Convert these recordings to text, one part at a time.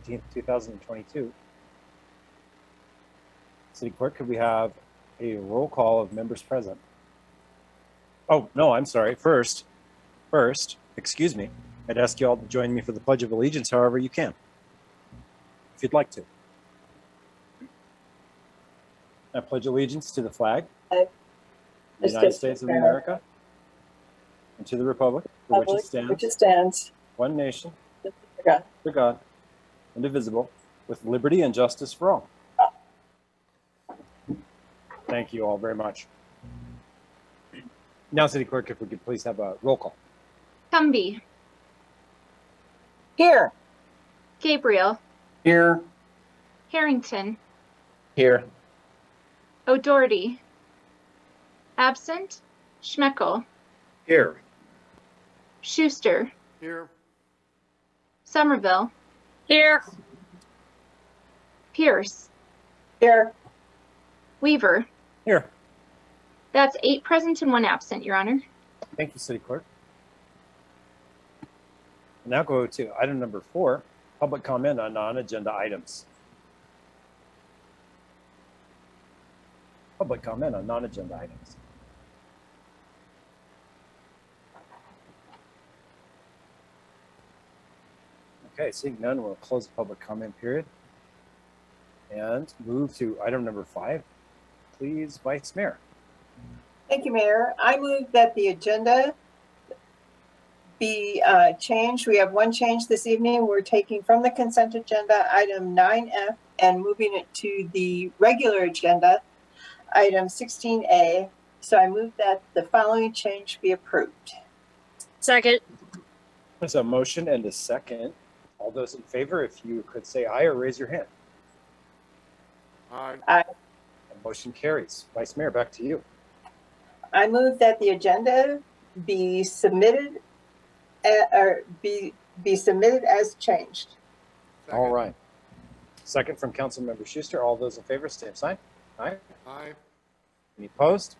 17th, 2022. City Clerk, could we have a roll call of members present? Oh, no, I'm sorry. First, excuse me. I'd ask you all to join me for the Pledge of Allegiance, however you can, if you'd like to. I pledge allegiance to the flag of the United States of America and to the republic for which it stands, one nation, under God, indivisible, with liberty and justice for all. Thank you all very much. Now, City Clerk, if we could please have a roll call. Cumby. Here. Gabriel. Here. Harrington. Here. O'Doherty. Absent. Schmeckel. Here. Schuster. Here. Somerville. Here. Pierce. Here. Weaver. Here. That's 8 present and 1 absent, Your Honor. Thank you, City Clerk. We'll now go to item number 4, public comment on non-agenda items. Public comment on non-agenda items. Okay, seeing none, we'll close the public comment period and move to item number 5. Please, Vice Mayor. Thank you, Mayor. I move that the agenda be changed. We have one change this evening. We're taking from the consent agenda item 9F and moving it to the regular agenda item 16A. So I move that the following change be approved. Second. There's a motion and a second. All those in favor, if you could say aye or raise your hand. Aye. Aye. The motion carries. Vice Mayor, back to you. I move that the agenda be submitted be submitted as changed. Second. All right. Second from Councilmember Schuster. All those in favor, same sign. Aye. Aye. Any opposed?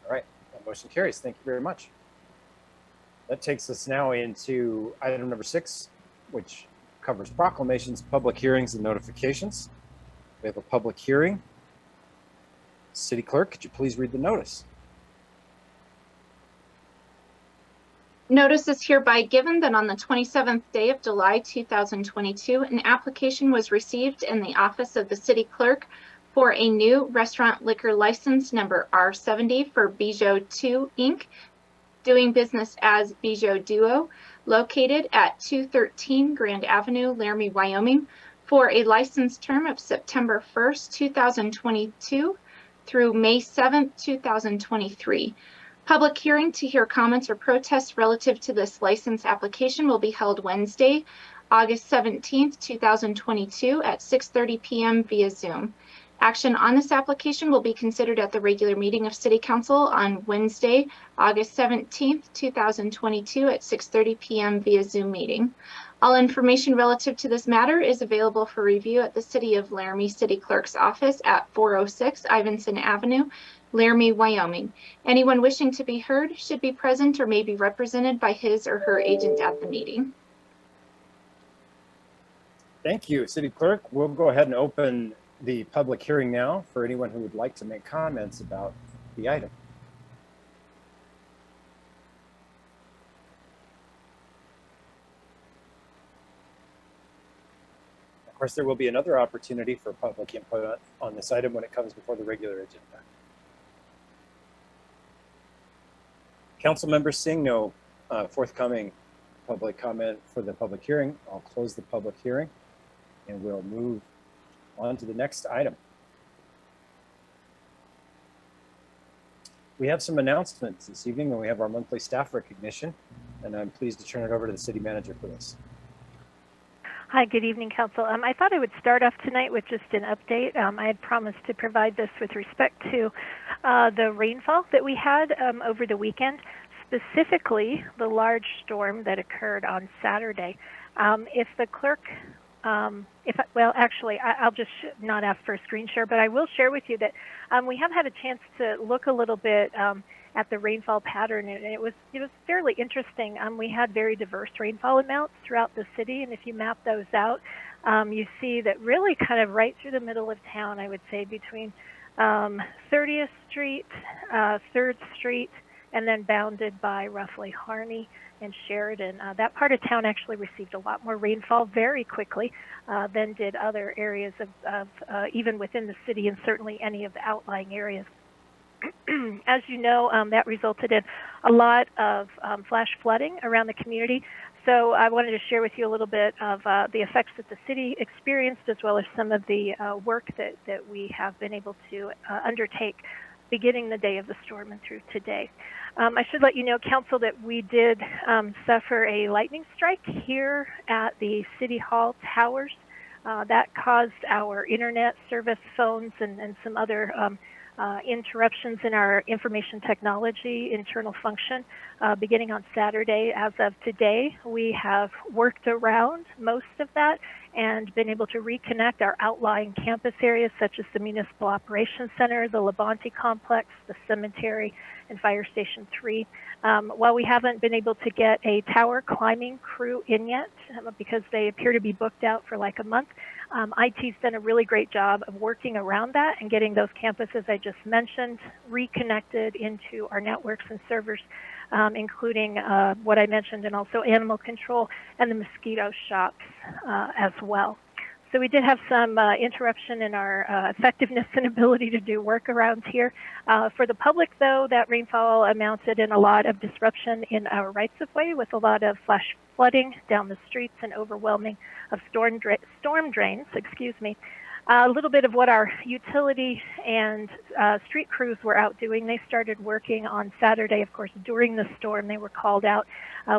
All right. That motion carries. Thank you very much. That takes us now into item number 6, which covers proclamations, public hearings, and notifications. We have a public hearing. City Clerk, could you please read the notice? Notice is hereby given that on the 27th day of July 2022, an application was received in the office of the City Clerk for a new restaurant liquor license number R70 for Bijou 2 Inc., doing business as Bijou Duo, located at 213 Grand Avenue, Laramie, Wyoming, for a license term of September 1st, 2022 through May 7th, 2023. Public hearing to hear comments or protests relative to this license application will be held Wednesday, August 17th, 2022 at 6:30 p.m. via Zoom. Action on this application will be considered at the regular meeting of City Council on Wednesday, August 17th, 2022 at 6:30 p.m. via Zoom meeting. All information relative to this matter is available for review at the City of Laramie City Clerk's office at 406 Ivinson Avenue, Laramie, Wyoming. Anyone wishing to be heard should be present or may be represented by his or her agent at the meeting. Thank you, City Clerk. We'll go ahead and open the public hearing now for anyone who would like to make comments about the item. Of course, there will be another opportunity for public input on this item when it comes before the regular agenda. Council members, seeing no forthcoming public comment for the public hearing, I'll close the public hearing and we'll move on to the next item. We have some announcements this evening when we have our monthly staff recognition, and I'm pleased to turn it over to the city manager for this. Hi, good evening, Council. I thought I would start off tonight with just an update. I had promised to provide this with respect to the rainfall that we had over the weekend, specifically the large storm that occurred on Saturday. If the clerk, I'll just not ask for a screen share, but I will share with you that we have had a chance to look a little bit at the rainfall pattern, and it was fairly interesting. We had very diverse rainfall amounts throughout the city, and if you map those out, you see that really kind of right through the middle of town, I would say between 30th Street, 3rd Street, and then bounded by roughly Harney and Sheridan. That part of town actually received a lot more rainfall very quickly than did other areas of even within the city, and certainly any of the outlying areas. As you know, that resulted in a lot of flash flooding around the community. So I wanted to share with you a little bit of the effects that the city experienced, as well as some of the work that we have been able to undertake beginning the day of the storm and through today. I should let you know, Council, that we did suffer a lightning strike here at the City Hall towers. That caused our internet service, phones, and some other interruptions in our information technology internal function beginning on Saturday. As of today, we have worked around most of that and been able to reconnect our outlying campus areas such as the Municipal Operations Center, the Labonte Complex, the cemetery, and Fire Station 3. While we haven't been able to get a tower climbing crew in yet because they appear to be booked out for like a month, IT's done a really great job of working around that and getting those campuses I just mentioned reconnected into our networks and servers, including what I mentioned, and also animal control and the mosquito shops as well. So we did have some interruption in our effectiveness and ability to do work around here. For the public, though, that rainfall amounted in a lot of disruption in our rights-of-way, with a lot of flash flooding down the streets and overwhelming of storm drains. A little bit of what our utility and street crews were out doing. They started working on Saturday, of course, during the storm. They were called out.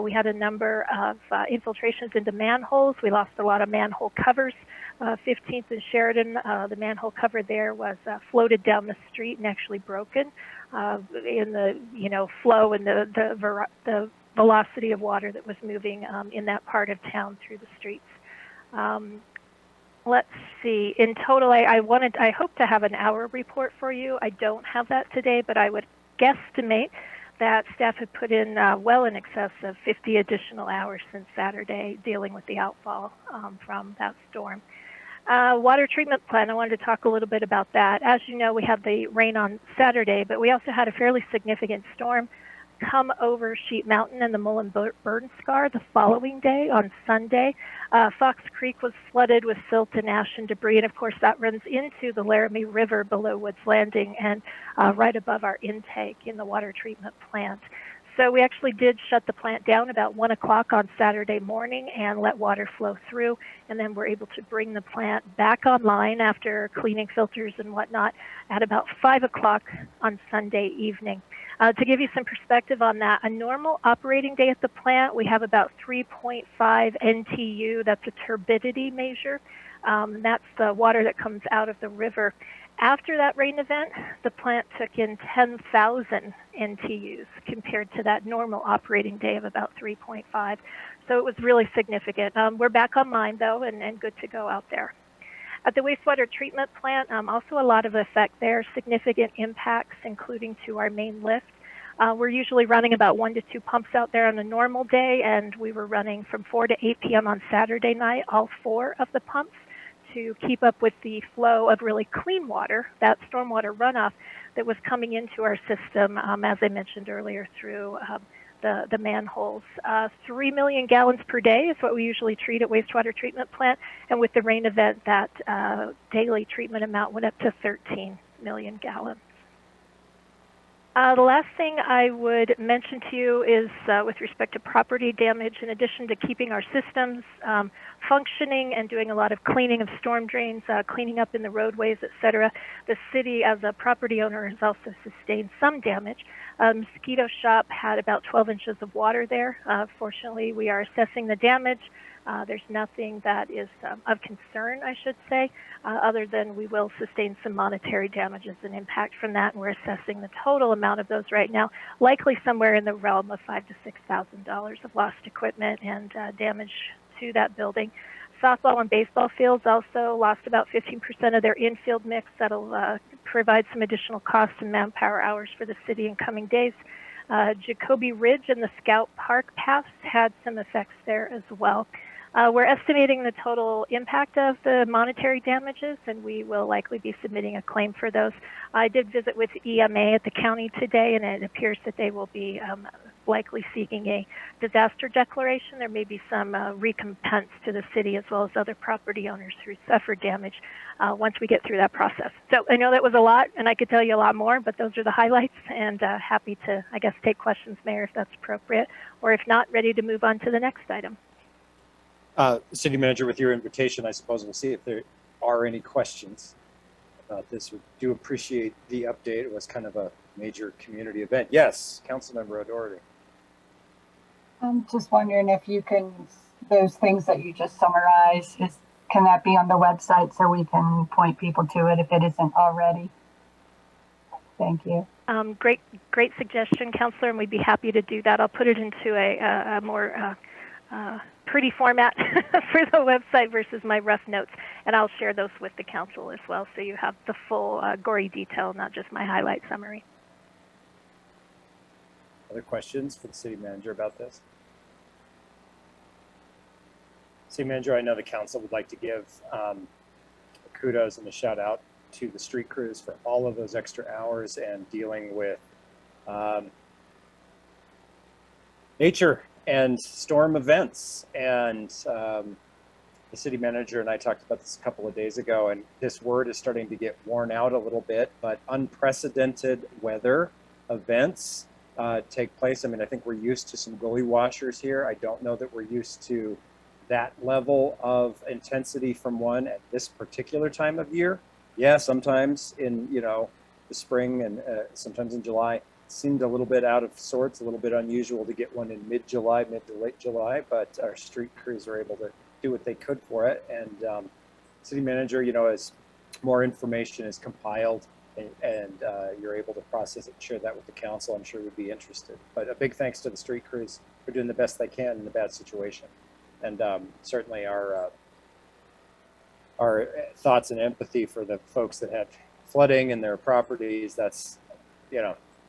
We had a number of infiltrations into manholes. We lost a lot of manhole covers. 15th and Sheridan, the manhole cover there was floated down the street and actually broken in the flow and the velocity of water that was moving in that part of town through the streets. Let's see. In total, I hope to have an hour report for you. I don't have that today, but I would guesstimate that staff had put in well in excess of 50 additional hours since Saturday dealing with the outfall from that storm. Water treatment plant, I wanted to talk a little bit about that. As you know, we had the rain on Saturday, but we also had a fairly significant storm come over Sheep Mountain and the Mullen Burn Scar the following day on Sunday. Fox Creek was flooded with silt and ash and debris, and of course that runs into the Laramie River below Woods Landing and right above our intake in the water treatment plant. So we actually did shut the plant down about 1 o'clock on Saturday morning and let water flow through, and then we're able to bring the plant back online after cleaning filters and whatnot at about 5 o'clock on Sunday evening. To give you some perspective on that, a normal operating day at the plant, we have about 3.5 NTU. That's a turbidity measure. That's the water that comes out of the river. After that rain event, the plant took in 10,000 NTUs compared to that normal operating day of about 3.5. So it was really significant. We're back online, though, and good to go out there. At the wastewater treatment plant, also a lot of effect there, significant impacts, including to our main lift. We're usually running about 1 to 2 pumps out there on a normal day, and we were running from 4 to 8 p.m. on Saturday night, all 4 of the pumps, to keep up with the flow of really clean water, that stormwater runoff that was coming into our system, as I mentioned earlier, through the manholes. 3 million gallons per day is what we usually treat at wastewater treatment plant, and with the rain event, that daily treatment amount went up to 13 million gallons. The last thing I would mention to you is with respect to property damage. In addition to keeping our systems functioning and doing a lot of cleaning of storm drains, cleaning up in the roadways, etc., the city as a property owner has also sustained some damage. Mosquito shop had about 12 inches of water there. Fortunately, we are assessing the damage. There's nothing that is of concern, I should say, other than we will sustain some monetary damages and impact from that, and we're assessing the total amount of those right now, likely somewhere in the realm of $5,000 to $6,000 of lost equipment and damage to that building. softball and baseball fields also lost about 15% of their infield mix. That'll provide some additional cost and manpower hours for the city in coming days. Jacoby Ridge and the Scout Park paths had some effects there as well. We're estimating the total impact of the monetary damages, and we will likely be submitting a claim for those. I did visit with EMA at the county today, and it appears that they will be likely seeking a disaster declaration. There may be some recompense to the city as well as other property owners who suffered damage once we get through that process. So I know that was a lot, and I could tell you a lot more, but those are the highlights, and happy to, I guess, take questions, Mayor, if that's appropriate, or if not, ready to move on to the next item. City Manager, with your invitation, I suppose we'll see if there are any questions about this. We do appreciate the update. It was kind of a major community event. Yes, Councilmember O'Doherty. I'm just wondering if you can, those things that you just summarized, can that be on the website so we can point people to it if it isn't already? Thank you. Great suggestion, Councilor, and we'd be happy to do that. I'll put it into a more pretty format for the website versus my rough notes, and I'll share those with the council as well, so you have the full gory detail, not just my highlight summary. Other questions for the City Manager about this? City Manager, I know the council would like to give kudos and a shout out to the street crews for all of those extra hours and dealing with nature and storm events. And the City Manager and I talked about this a couple of days ago, and this word is starting to get worn out a little bit, but unprecedented weather events take place. I mean, I think we're used to some gully washers here. I don't know that we're used to that level of intensity from one at this particular time of year. Yeah, sometimes in, the spring and sometimes in July, it seemed a little bit out of sorts, a little bit unusual to get one in mid to late July, but our street crews were able to do what they could for it. And City Manager, as more information is compiled and you're able to process it and share that with the council, I'm sure we'd be interested. But a big thanks to the street crews for doing the best they can in a bad situation. And certainly our thoughts and empathy for the folks that had flooding in their properties. That's,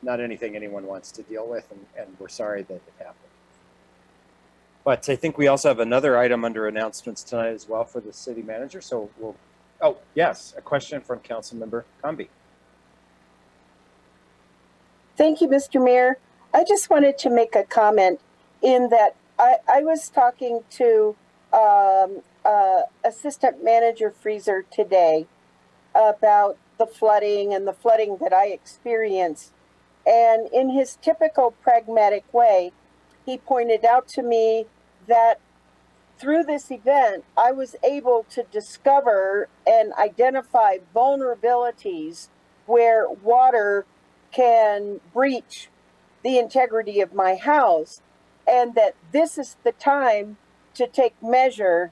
not anything anyone wants to deal with, and we're sorry that it happened. But I think we also have another item under announcements tonight as well for the City Manager. So oh, yes, a question from Councilmember Comby. Thank you, Mr. Mayor. I just wanted to make a comment in that I was talking to Assistant Manager Freezer today about the flooding that I experienced. And in his typical pragmatic way, he pointed out to me that through this event, I was able to discover and identify vulnerabilities where water can breach the integrity of my house, and that this is the time to take measure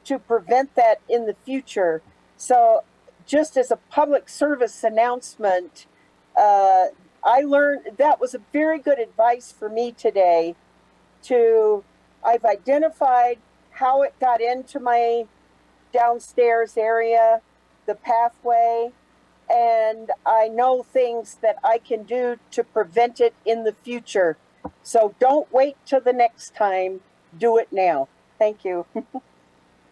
to prevent that in the future. So just as a public service announcement, I learned that was a very good advice for me today. I've identified how it got into my downstairs area, the pathway, and I know things that I can do to prevent it in the future. So don't wait till the next time, do it now. Thank you.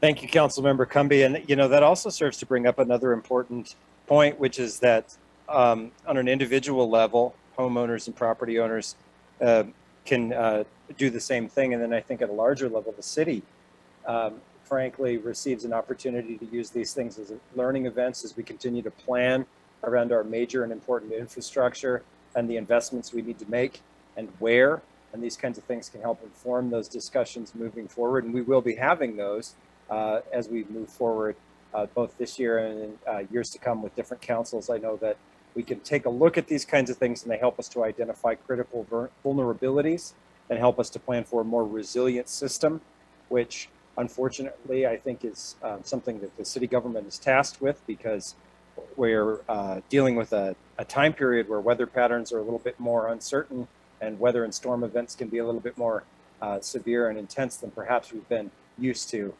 Thank you, Councilmember Comby. And, that also serves to bring up another important point, which is that on an individual level, homeowners and property owners can do the same thing. And then I think at a larger level, the city, frankly, receives an opportunity to use these things as learning events as we continue to plan around our major and important infrastructure and the investments we need to make and where. And these kinds of things can help inform those discussions moving forward. And we will be having those as we move forward, both this year and in years to come with different councils. I know that we can take a look at these kinds of things, and they help us to identify critical vulnerabilities and help us to plan for a more resilient system, which unfortunately I think is something that the city government is tasked with, because we're dealing with a time period where weather patterns are a little bit more uncertain, and weather and storm events can be a little bit more severe and intense than perhaps we've been used to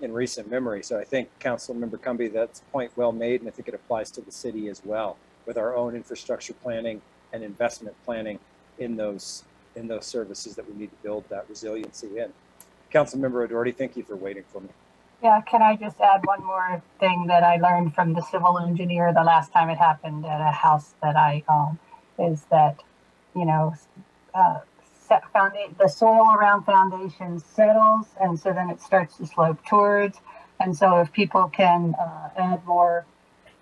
in recent memory. So I think Councilmember Cumby, that's a point well made, and I think it applies to the city as well, with our own infrastructure planning and investment planning in those services that we need to build that resiliency in. Councilmember O'Doherty, thank you for waiting for me. Yeah, can I just add one more thing that I learned from the civil engineer the last time it happened at a house that I own, is that, you know, the soil around foundations settles, and so then it starts to slope towards. And so if people can add more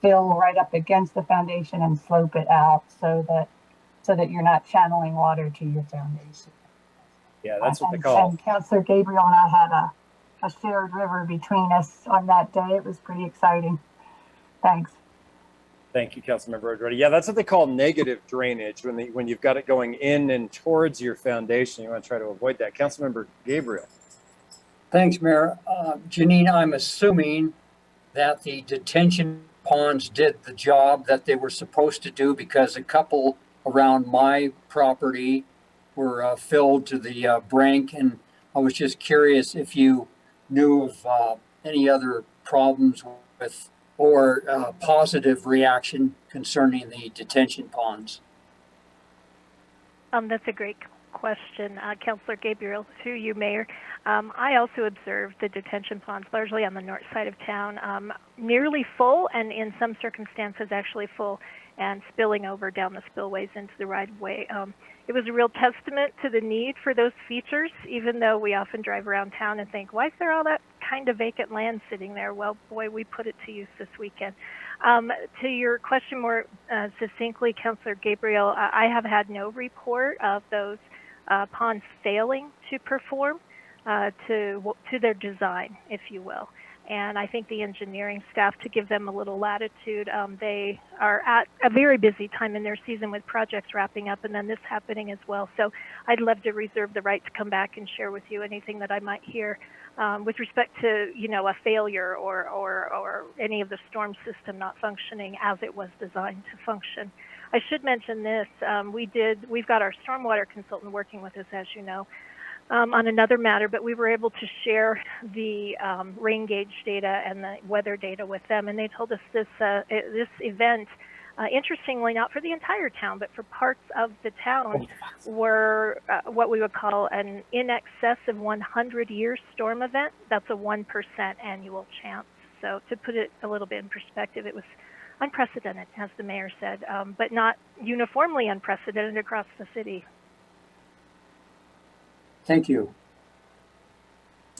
fill right up against the foundation and slope it out so that you're not channeling water to your foundation. Yeah, that's what they call. And Councilor Gabriel and I had a shared river between us on that day. It was pretty exciting. Thanks. Thank you, Councilmember O'Doherty. Yeah, that's what they call negative drainage, when you've got it going in and towards your foundation. You want to try to avoid that. Councilmember Gabriel. Thanks, Mayor. Janine, I'm assuming that the detention ponds did the job that they were supposed to do, because a couple around my property were filled to the brink, and I was just curious if you knew of any other problems with or positive reaction concerning the detention ponds. That's a great question, Councilor Gabriel, through you, Mayor. I also observed the detention ponds largely on the north side of town, nearly full, and in some circumstances actually full and spilling over down the spillways into the right-of-way. It was a real testament to the need for those features, even though we often drive around town and think, why is there all that kind of vacant land sitting there? Well, boy, we put it to use this weekend. To your question more succinctly, Councilor Gabriel, I have had no report of those ponds failing to perform to their design, if you will. And I think the engineering staff, to give them a little latitude, they are at a very busy time in their season with projects wrapping up and then this happening as well. So I'd love to reserve the right to come back and share with you anything that I might hear with respect to, you know, a failure or any of the storm system not functioning as it was designed to function. I should mention this, we've got our stormwater consultant working with us, as you know, on another matter, but we were able to share the rain gauge data and the weather data with them, and they told us this event, interestingly, not for the entire town, but for parts of the town, were what we would call an in excess of 100-year storm event. That's a 1% annual chance. So to put it a little bit in perspective, it was unprecedented, as the mayor said, but not uniformly unprecedented across the city. Thank you.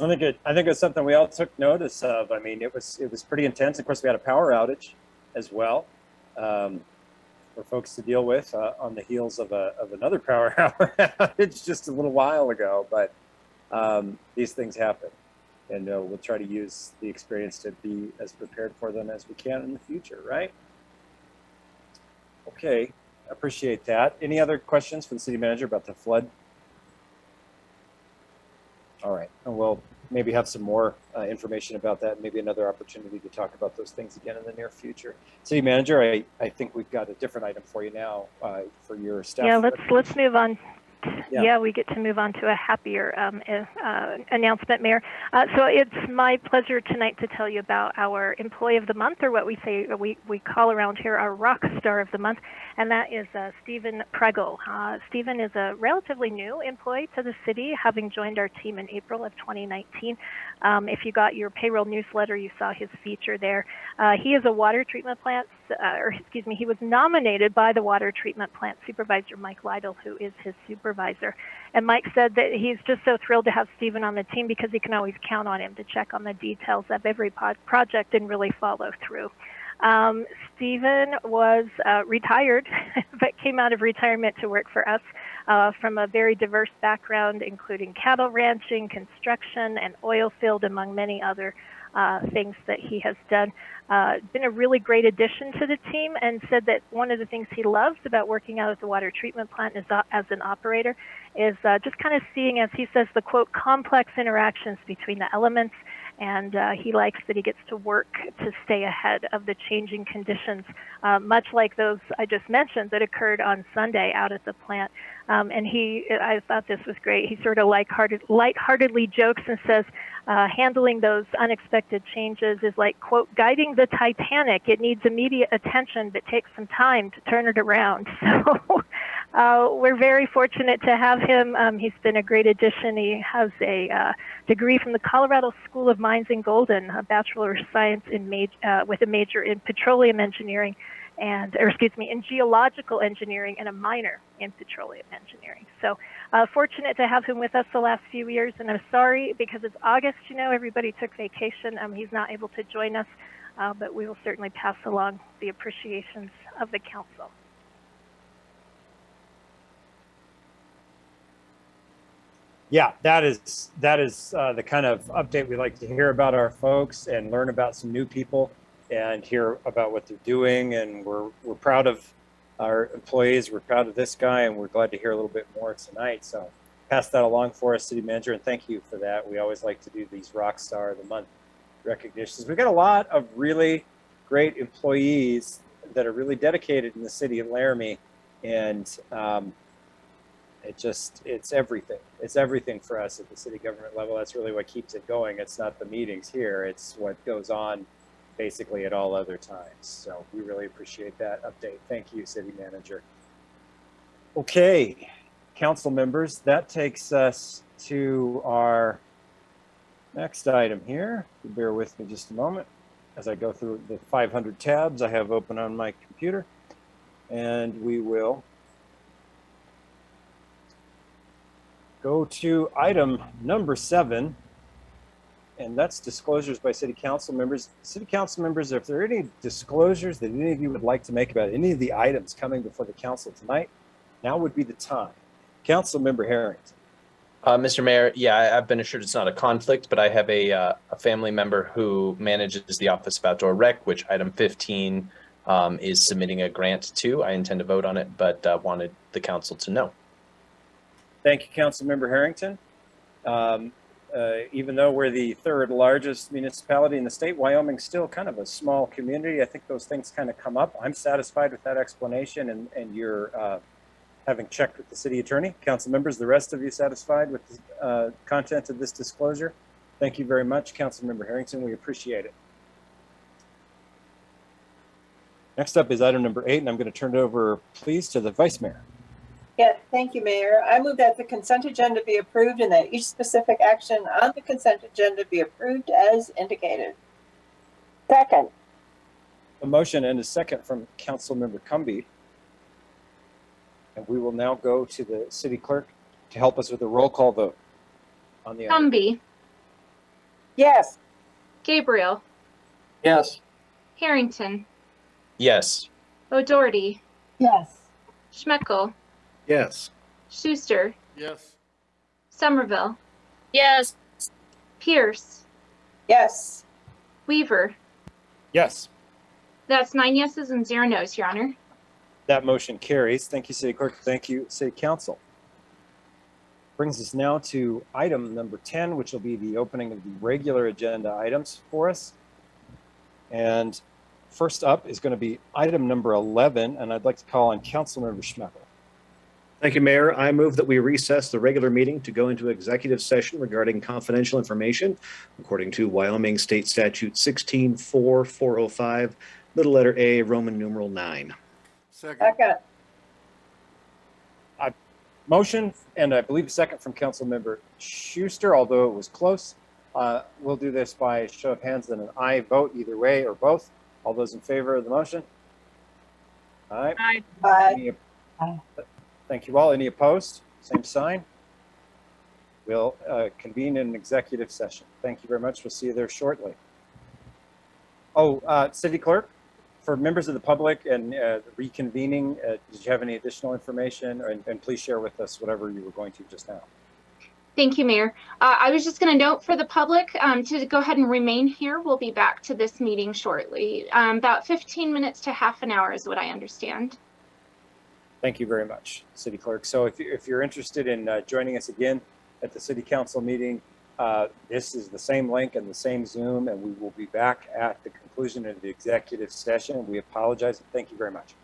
I think it's something we all took notice of. I mean, it was pretty intense. Of course, we had a power outage as well for folks to deal with on the heels of another power outage just a little while ago. But these things happen, and we'll try to use the experience to be as prepared for them as we can in the future, right? Okay, appreciate that. Any other questions for the city manager about the flood? All right, and we'll maybe have some more information about that, maybe another opportunity to talk about those things again in the near future. City manager, I think we've got a different item for you now for your staff. Yeah, let's move on. Yeah, we get to move on to a happier announcement, Mayor. So it's my pleasure tonight to tell you about our Employee of the Month, or what we say we call around here our Rock Star of the Month, and that is Stephen Pregel. Stephen is a relatively new employee to the city, having joined our team in April of 2019. If you got your payroll newsletter, you saw his feature there. He is a water treatment plant, he was nominated by the water treatment plant supervisor, Mike Lytle, who is his supervisor. And Mike said that he's just so thrilled to have Stephen on the team because he can always count on him to check on the details of every project and really follow through. Stephen was retired, but came out of retirement to work for us from a very diverse background, including cattle ranching, construction, and oil field, among many other things that he has done. Been a really great addition to the team, and said that one of the things he loves about working out at the water treatment plant is, as an operator, is just kind of seeing, as he says, the quote, complex interactions between the elements and he likes that he gets to work to stay ahead of the changing conditions, much like those I just mentioned that occurred on Sunday out at the plant. And I thought this was great. He sort of lightheartedly jokes and says, handling those unexpected changes is like, quote, guiding the Titanic. It needs immediate attention, but takes some time to turn it around. So we're very fortunate to have him. He's been a great addition. He has a degree from the Colorado School of Mines in Golden, a Bachelor of Science with a major in petroleum engineering, in geological engineering, and a minor in petroleum engineering. So fortunate to have him with us the last few years, and I'm sorry because it's August, everybody took vacation. He's not able to join us, but we will certainly pass along the appreciations of the council. Yeah, that is the kind of update we like to hear about our folks and learn about some new people and hear about what they're doing. And we're proud of our employees. We're proud of this guy, and we're glad to hear a little bit more tonight. So pass that along for us, City Manager, and thank you for that. We always like to do these Rock Star of the Month recognitions. We've got a lot of really great employees that are really dedicated in the city of Laramie, and it's everything. It's everything for us at the city government level. That's really what keeps it going. It's not the meetings here. It's what goes on basically at all other times. So we really appreciate that update. Thank you, City Manager. Okay, council members, that takes us to our next item here. Bear with me just a moment as I go through the 500 tabs I have open on my computer, and we will go to item number 7, and that's disclosures by city council members. City council members, if there are any disclosures that any of you would like to make about any of the items coming before the council tonight, now would be the time. Council member Harrington. Mr. Mayor, yeah, I've been assured it's not a conflict, but I have a family member who manages the Office of Outdoor Rec, which item 15 is submitting a grant to. I intend to vote on it, but wanted the council to know. Thank you, Council Member Harrington. Even though we're the 3rd largest municipality in the state, Wyoming's still kind of a small community. I think those things kind of come up. I'm satisfied with that explanation, and you're having checked with the city attorney. Council members, the rest of you satisfied with the content of this disclosure? Thank you very much, Council Member Harrington. We appreciate it. Next up is item number 8, and I'm going to turn it over, please, to the Vice Mayor. Yeah, thank you, Mayor. I move that the consent agenda be approved and that each specific action on the consent agenda be approved as indicated. Second. A motion and a second from Council Member Cumby. And we will now go to the city clerk to help us with a roll call vote on the item. Cumby, Yes. Gabriel, Yes. Harrington, Yes. O'Doherty, Yes. Schmeckel, Yes. Schuster, Yes. Somerville, Yes. Pierce, Yes. Weaver. Yes, That's 9 yeses and 0 nos, Your Honor. that motion carries. Thank you, City Clerk. Thank you, City Council. Brings us now to item number 10, which will be the opening of the regular agenda items for us. And first up is going to be item number 11, and I'd like to call on Councilmember Schmeckel. Thank you, Mayor. I move that we recess the regular meeting to go into executive session regarding confidential information according to Wyoming State Statute 16-4405, little letter A, Roman numeral 9. Second. Second. Motion, and I believe a second from Councilmember Schuster, although it was close. We'll do this by a show of hands and an aye vote either way or both. All those in favor of the motion? Aye. Aye. Aye. Any, thank you all. Any opposed? Same sign. We'll convene in an executive session. Thank you very much. We'll see you there shortly. Oh, City Clerk, for members of the public and reconvening, did you have any additional information? And please share with us whatever you were going to just now. Thank you, Mayor. I was just going to note for the public to go ahead and remain here. We'll be back to this meeting shortly. About 15 minutes to half an hour is what I understand. Thank you very much, City Clerk. So if you're interested in joining us again at the City Council meeting, This is the same link and the same Zoom, and we will be back at the conclusion of the executive session. We apologize and thank you very much.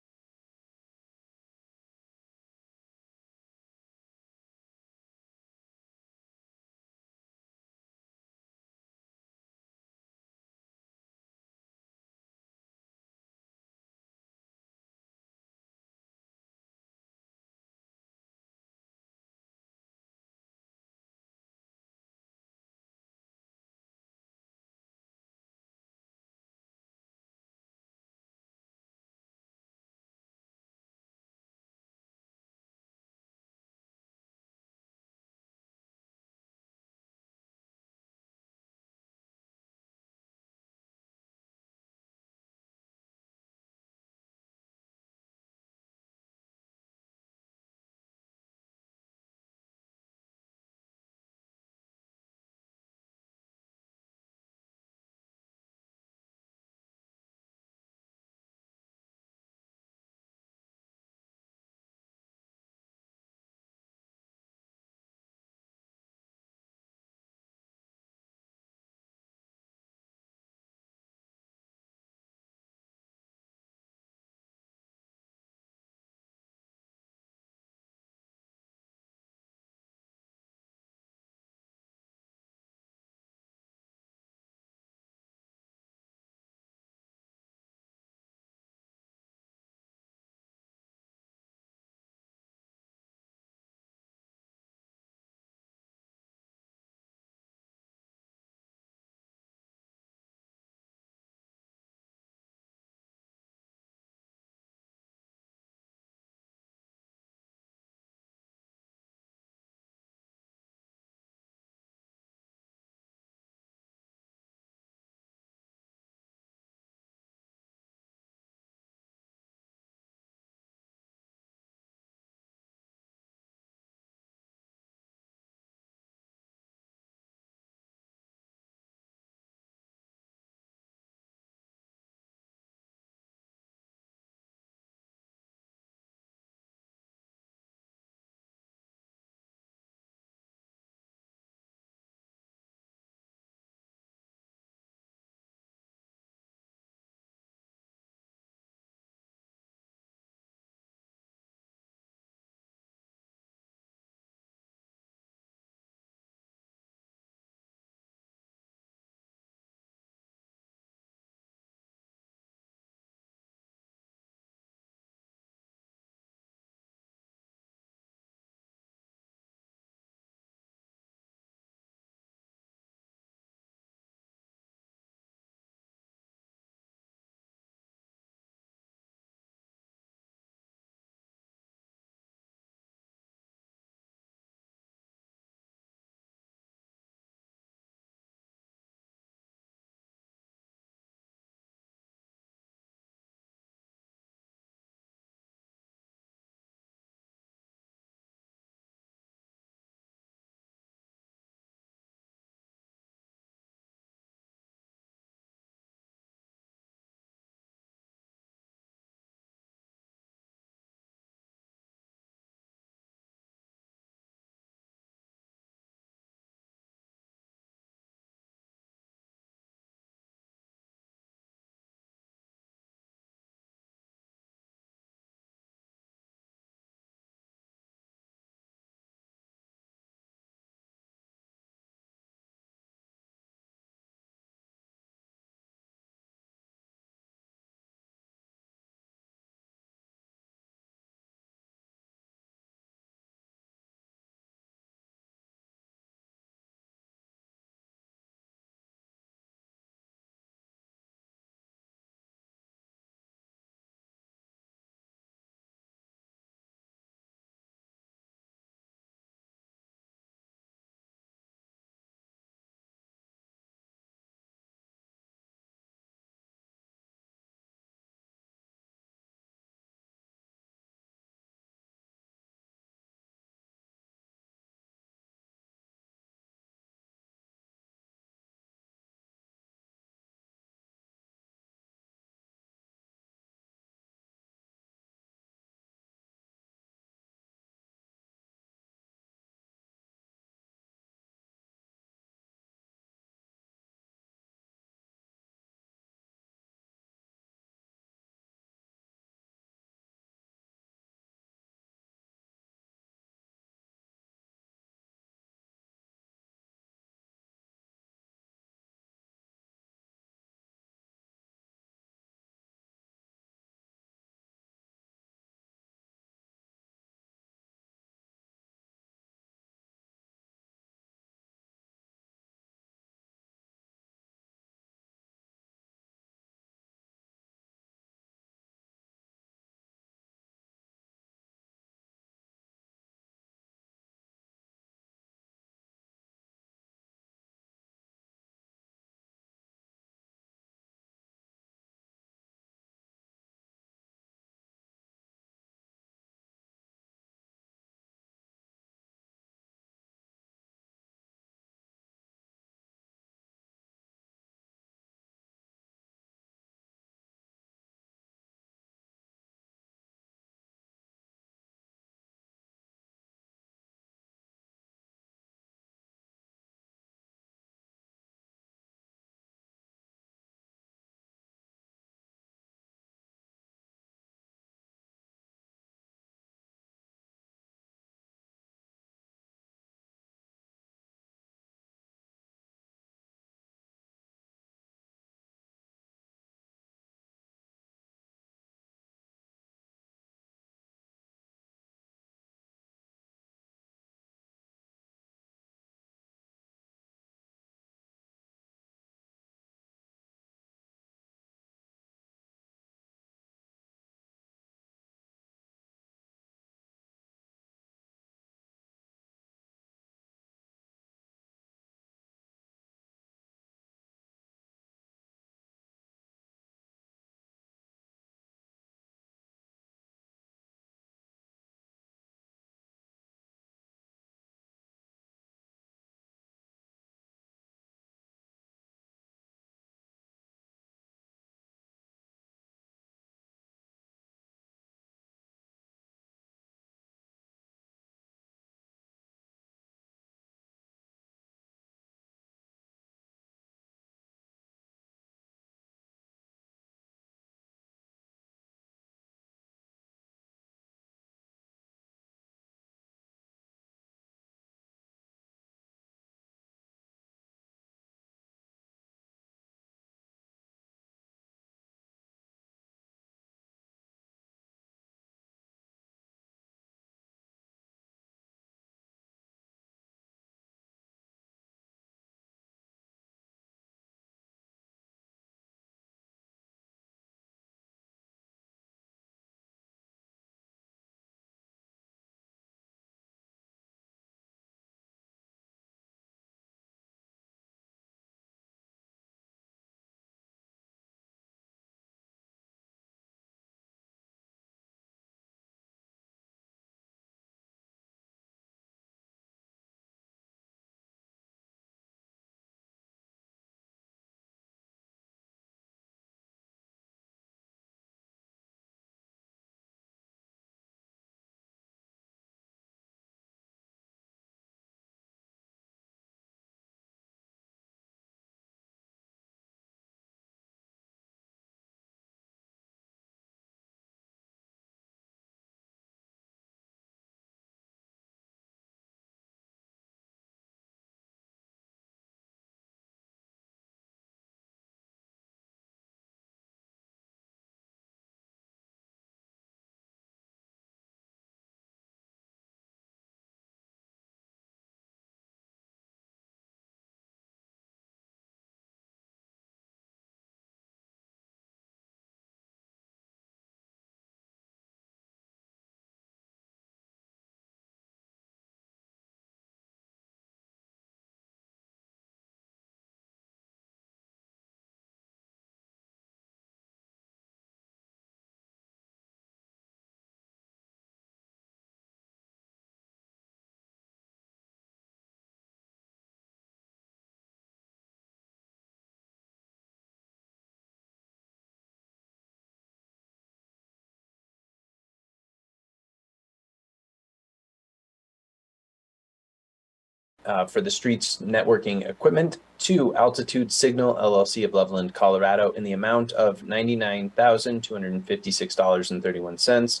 for the streets networking equipment to Altitude Signal LLC of Loveland, Colorado, in the amount of $99,256.31,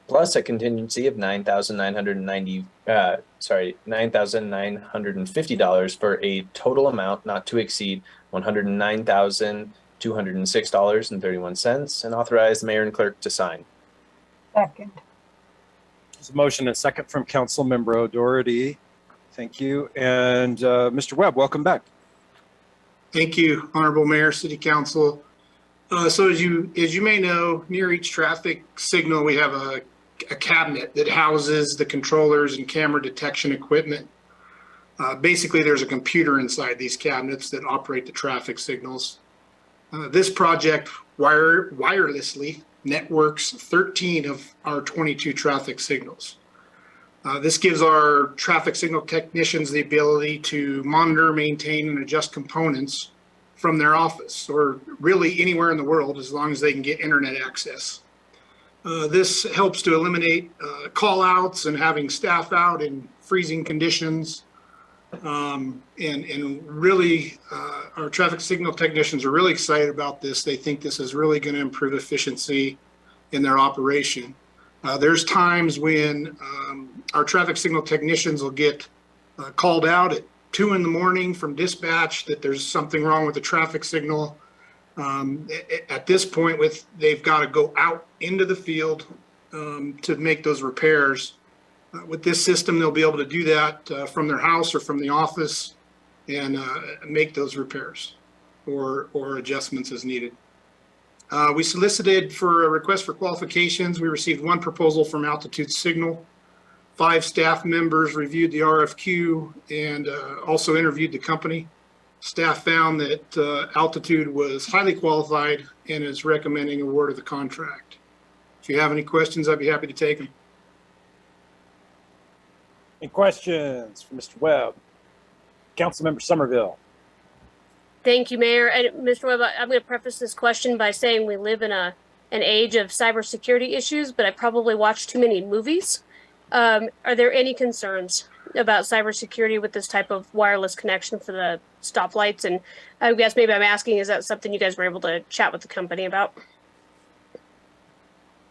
plus a contingency of $9,950 for a total amount not to exceed $109,206.31, and authorize the mayor and clerk to sign. Second. There's a motion and a second from Councilmember O'Doherty. Thank you. And Mr. Webb, welcome back. Thank you, Honorable Mayor, City Council. So as you may know, near each traffic signal, we have a cabinet that houses the controllers and camera detection equipment. Basically, there's a computer inside these cabinets that operate the traffic signals. This project wirelessly networks 13 of our 22 traffic signals. This gives our traffic signal technicians the ability to monitor, maintain, and adjust components from their office, or really anywhere in the world, as long as they can get internet access. This helps to eliminate call outs and having staff out in freezing conditions. And really, our traffic signal technicians are really excited about this. They think this is really going to improve efficiency in their operation. There's times when our traffic signal technicians will get called out at 2 in the morning from dispatch that there's something wrong with the traffic signal. At this point, they've got to go out into the field to make those repairs. With this system, they'll be able to do that from their house or from the office and make those repairs or adjustments as needed. We solicited for a request for qualifications. We received 1 proposal from Altitude Signal. 5 staff members reviewed the RFQ and also interviewed the company. Staff found that Altitude was highly qualified and is recommending award of the contract. If you have any questions, I'd be happy to take them. Any questions for Mr. Webb? Councilmember Somerville. Thank you, Mayor. And Mr. Webb, I'm going to preface this question by saying we live in an age of cybersecurity issues, but I probably watch too many movies. Are there any concerns about cybersecurity with this type of wireless connection for the stoplights? And I guess maybe I'm asking, is that something you guys were able to chat with the company about?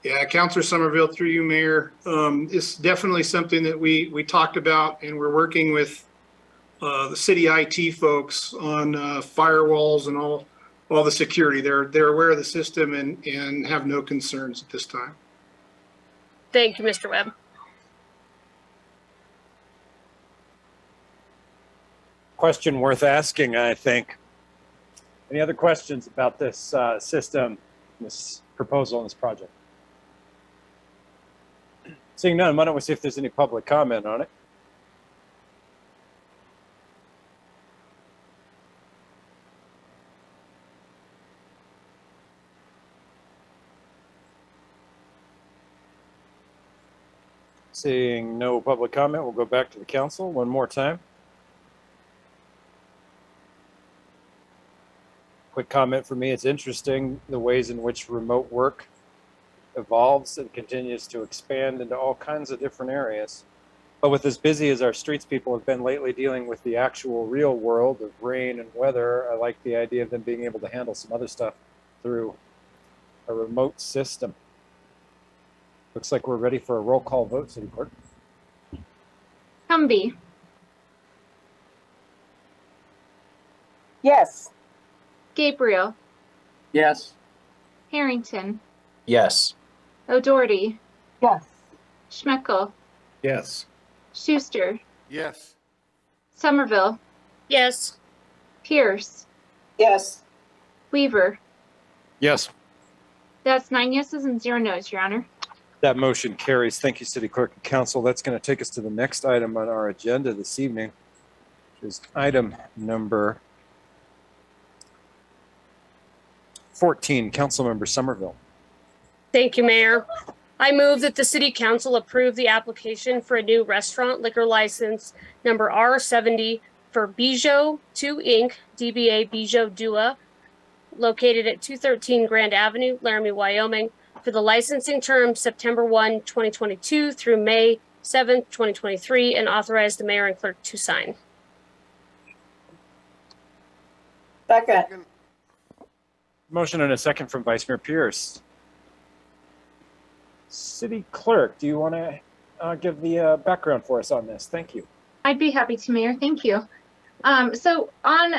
Yeah, Councilor Somerville, through you, Mayor. It's definitely something that we talked about, and we're working with the city IT folks on firewalls and all the security. They're aware of the system and have no concerns at this time. Thank you, Mr. Webb. Question worth asking, I think. Any other questions about this system, this proposal, and this project? Seeing none, why don't we see if there's any public comment on it? Seeing no public comment, we'll go back to the council one more time. Quick comment for me, it's interesting the ways in which remote work evolves and continues to expand into all kinds of different areas. But with as busy as our streets people have been lately dealing with the actual real world of rain and weather, I like the idea of them being able to handle some other stuff through a remote system. Looks like we're ready for a roll call vote, City Clerk. Humby, Yes. Gabriel, Yes. Harrington, Yes. O'Doherty, Yes. Schmeckel, Yes. Schuster, Yes. Somerville, Yes. Pierce, Yes. Weaver. Yes. That's 9 yeses and 0 no's, Your Honor. That motion carries. Thank you, City Clerk and Council. That's going to take us to the next item on our agenda this evening, which is item number 14. Councilmember Somerville. Thank you, Mayor. I move that the City Council approve the application for a new restaurant liquor license number R70 for Bijou 2 Inc., DBA Bijou Dua, located at 213 Grand Avenue, Laramie, Wyoming, for the licensing term September 1, 2022 through May 7th, 2023, and authorize the mayor and clerk to sign. Second. Motion and a second from Vice Mayor Pierce. City Clerk, do you want to give the background for us on this? Thank you. I'd be happy to, Mayor. Thank you. So on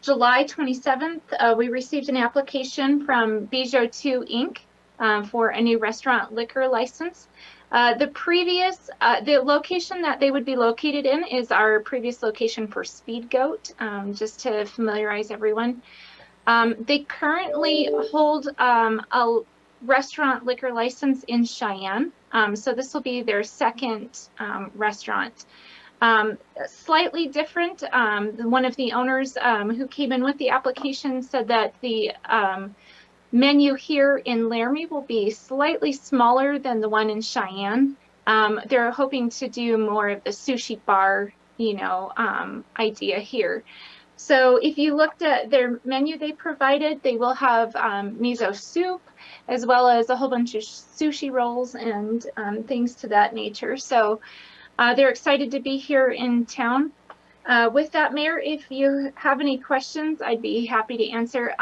July 27th, we received an application from Bijou 2 Inc. For a new restaurant liquor license. The location that they would be located in is our previous location for Speed Goat, just to familiarize everyone. They currently hold a restaurant liquor license in Cheyenne. So this will be their second restaurant. Slightly different. One of the owners who came in with the application said that the menu here in Laramie will be slightly smaller than the one in Cheyenne. They're hoping to do more of the sushi bar, idea here. So if you looked at their menu they provided, they will have miso soup, as well as a whole bunch of sushi rolls and things to that nature. So they're excited to be here in town. With that, Mayor, if you have any questions, I'd be happy to answer.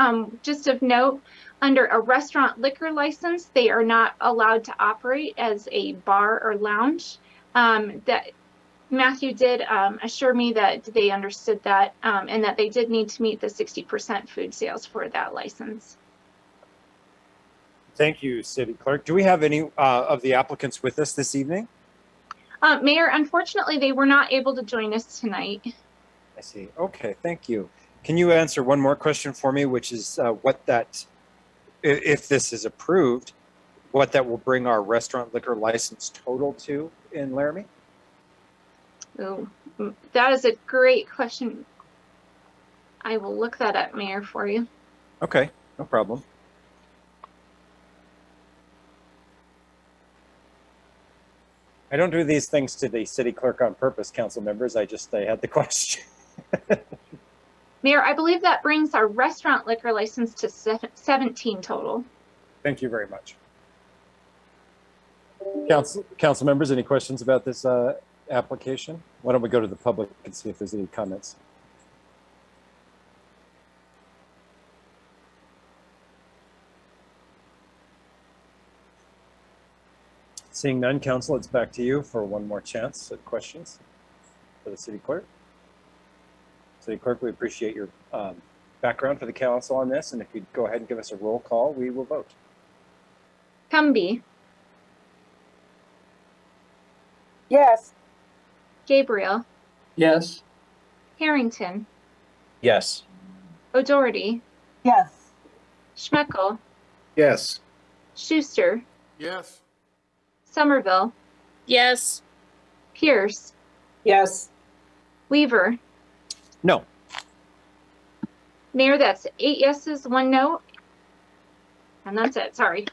Just of note, under a restaurant liquor license, they are not allowed to operate as a bar or lounge. That Matthew did assure me that they understood that and that they did need to meet the 60% food sales for that license. Thank you, City Clerk. Do we have any of the applicants with us this evening? Mayor, unfortunately, they were not able to join us tonight. I see. Okay, thank you. Can you answer one more question for me, which is if this is approved, what that will bring our restaurant liquor license total to in Laramie? Oh, that is a great question. I will look that up, Mayor, for you. Okay, no problem. I don't do these things to the city clerk on purpose, council members. I had the question. Mayor, I believe that brings our restaurant liquor license to 17 total. Thank you very much. Council members, any questions about this application? Why don't we go to the public and see if there's any comments? Seeing none, council, it's back to you for one more chance at questions for the city clerk. City Clerk, we appreciate your background for the council on this, and if you'd go ahead and give us a roll call, we will vote. Cumby. Yes. Gabriel. Yes. Harrington. Yes. O'Doherty. Yes. Schmeckel. Yes. Schuster. Yes. Somerville. Yes. Pierce. Yes. Weaver. No. Mayor, that's 8 yeses, 1 no. And that's it. Sorry.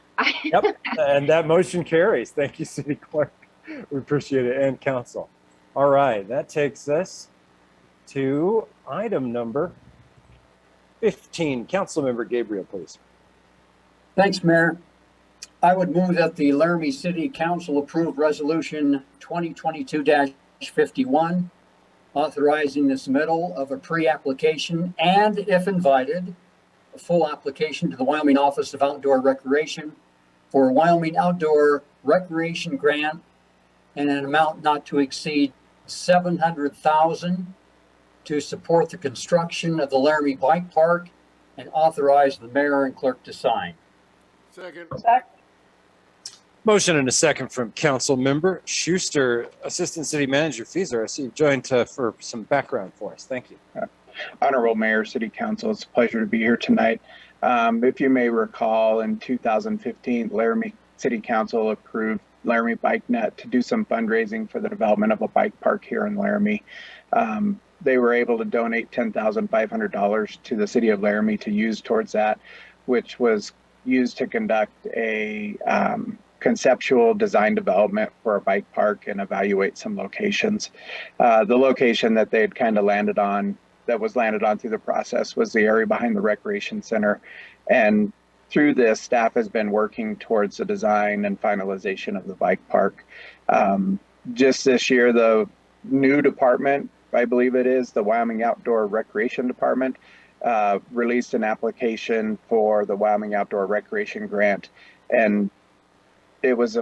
Yep. And that motion carries. Thank you, City Clerk. We appreciate it, and council. All right, that takes us to item number 15. Councilmember Gabriel, please. Thanks, Mayor. I would move that the Laramie City Council approve Resolution 2022-51, authorizing the submittal of a pre-application and, if invited, a full application to the Wyoming Office of Outdoor Recreation for a Wyoming Outdoor Recreation Grant in an amount not to exceed $700,000 to support the construction of the Laramie Bike Park and authorize the mayor and clerk to sign. Second. Motion and a second from Council Member Schuster. Assistant City Manager Feaser, I see you joined for some background for us. Thank you. Honorable Mayor, City Council, it's a pleasure to be here tonight. If you may recall, in 2015, Laramie City Council approved Laramie Bike Net to do some fundraising for the development of a bike park here in Laramie. They were able to donate $10,500 to the city of Laramie to use towards that, which was used to conduct a conceptual design development for a bike park and evaluate some locations. The location that they had kind of landed on, that was landed on through the process, was the area behind the recreation center. And through this, staff has been working towards the design and finalization of the bike park. just this year, the new department, I believe it is, the Wyoming Outdoor Recreation Department, released an application for the Wyoming Outdoor Recreation Grant, and it was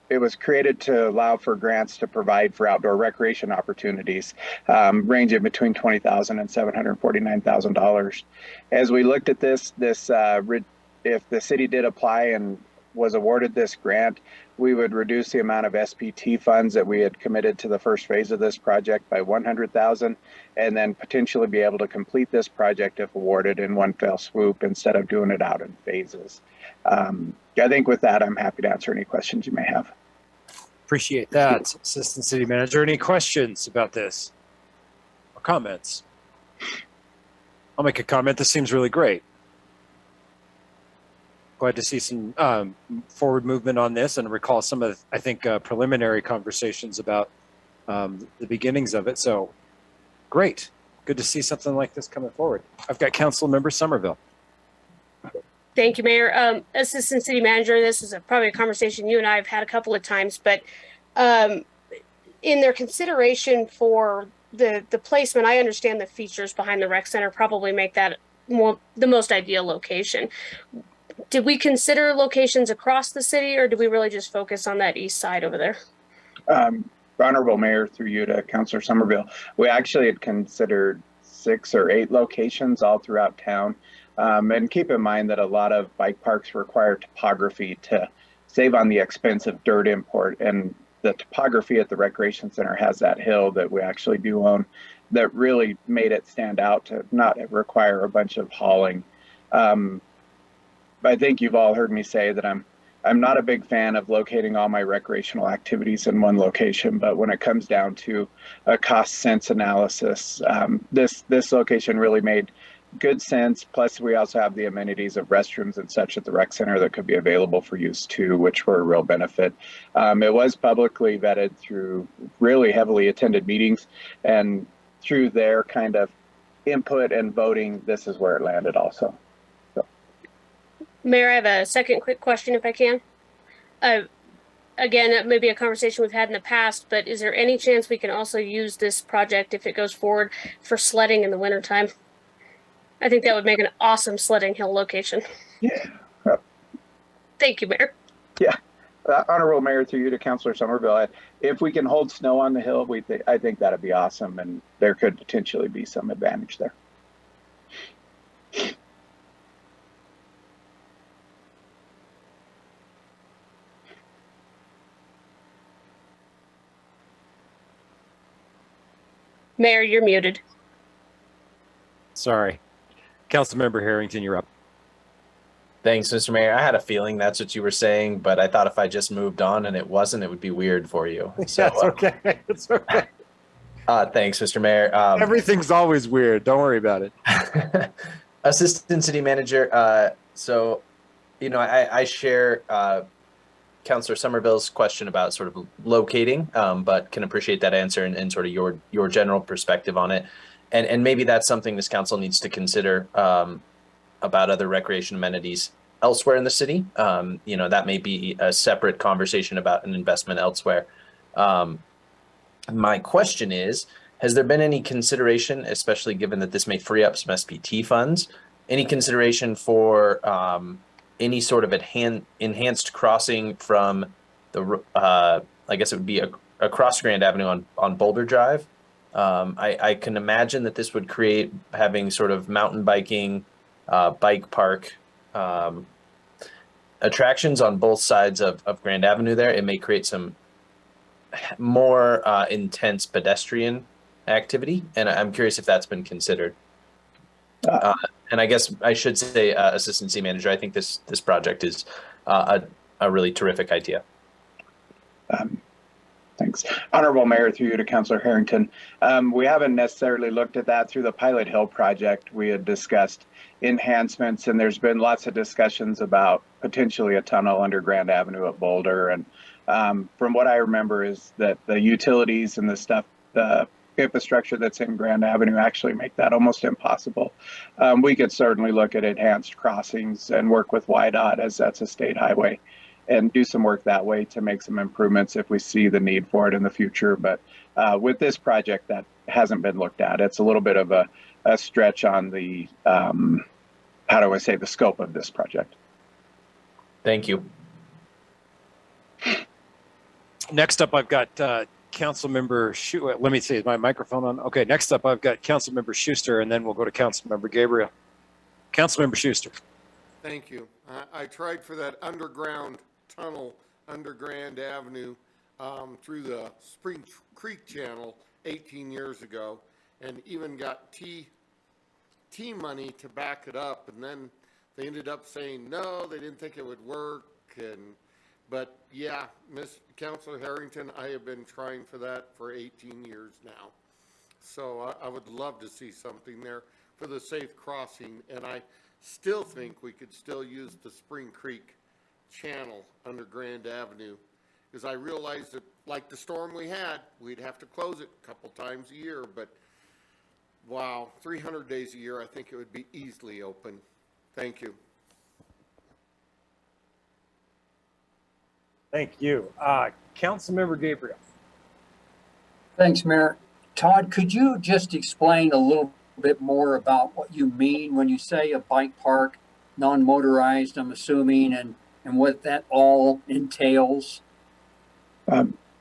it was created to allow for grants to provide for outdoor recreation opportunities, ranging between $20,000 and $749,000. As we looked at this, if the city did apply and was awarded this grant, we would reduce the amount of SPT funds that we had committed to the first phase of this project by $100,000, and then potentially be able to complete this project if awarded in one fell swoop instead of doing it out in phases. I think with that, I'm happy to answer any questions you may have. Appreciate that. Assistant City Manager, any questions about this or comments? I'll make a comment. This seems really great. Glad to see some forward movement on this and recall some of, I think, preliminary conversations about the beginnings of it. So great. Good to see something like this coming forward. I've got Council Member Somerville. Thank you, Mayor. Assistant City Manager, this is probably a conversation you and I have had a couple of times, but in their consideration for the placement, I understand the features behind the rec center probably make that the most ideal location. Did we consider locations across the city, or did we really just focus on that east side over there? Honorable Mayor, through you to Councilor Somerville, we actually had considered 6 or 8 locations all throughout town. And keep in mind that a lot of bike parks require topography to save on the expense of dirt import. And the topography at the recreation center has that hill that we actually do own that really made it stand out to not require a bunch of hauling. I think you've all heard me say that I'm not a big fan of locating all my recreational activities in one location, but when it comes down to a cost sense analysis, this location really made good sense. Plus, we also have the amenities of restrooms and such at the rec center that could be available for use too, which were a real benefit. It was publicly vetted through really heavily attended meetings, and through their kind of input and voting, this is where it landed also. So. Mayor, I have a second quick question if I can. Again, it may be a conversation we've had in the past, but is there any chance we can also use this project if it goes forward for sledding in the wintertime? I think that would make an awesome sledding hill location. Yeah. Thank you, Mayor. Yeah. Honorable Mayor, through you to Councilor Somerville, if we can hold snow on the hill, I think that'd be awesome, and there could potentially be some advantage there. Mayor, you're muted. Sorry. Councilmember Harrington, you're up. Thanks, Mr. Mayor. I had a feeling that's what you were saying, but I thought if I just moved on and it wasn't, it would be weird for you. So, That's okay. It's okay. Thanks, Mr. Mayor. Everything's always weird. Don't worry about it. Assistant City Manager. So, I share Councilor Somerville's question about sort of locating, but can appreciate that answer and sort of your general perspective on it. And maybe that's something this council needs to consider about other recreation amenities elsewhere in the city. That may be a separate conversation about an investment elsewhere. My question is, has there been any consideration, especially given that this may free up some SPT funds, any consideration for any sort of enhanced crossing from the, I guess it would be across Grand Avenue on Boulder Drive? I can imagine that this would create having sort of mountain biking, bike park attractions on both sides of Grand Avenue there. It may create some more intense pedestrian activity, and I'm curious if that's been considered. And I guess I should say, Assistant City Manager, I think this project is a really terrific idea. Thanks. Honorable Mayor, through you to Councilor Harrington. We haven't necessarily looked at that through the Pilot Hill project. We had discussed enhancements, and there's been lots of discussions about potentially a tunnel under Grand Avenue at Boulder. And from what I remember is that the utilities and the infrastructure that's in Grand Avenue actually make that almost impossible. We could certainly look at enhanced crossings and work with YDOT, as that's a state highway. and do some work that way to make some improvements if we see the need for it in the future. But with this project, that hasn't been looked at. It's a little bit of a stretch on the, how do I say, the scope of this project. Thank you. Next up, I've got Councilmember let me see, is my microphone on? Okay, next up, I've got Councilmember Schuster, and then we'll go to Councilmember Gabriel. Councilmember Schuster. Thank you. I tried for that underground tunnel under Grand Avenue through the Spring Creek Channel 18 years ago, and even got T money to back it up, and then they ended up saying no, they didn't think it would work. But yeah, Miss Councilor Harrington, I have been trying for that for 18 years now. So I would love to see something there for the safe crossing, and I still think we could still use the Spring Creek Channel under Grand Avenue, because I realized that, like the storm we had, we'd have to close it a couple times a year, but wow, 300 days a year, I think it would be easily open. Thank you. Thank you. Councilmember Gabriel. Thanks, Mayor. Todd, could you just explain a little bit more about what you mean when you say a bike park, non-motorized, I'm assuming, and what that all entails?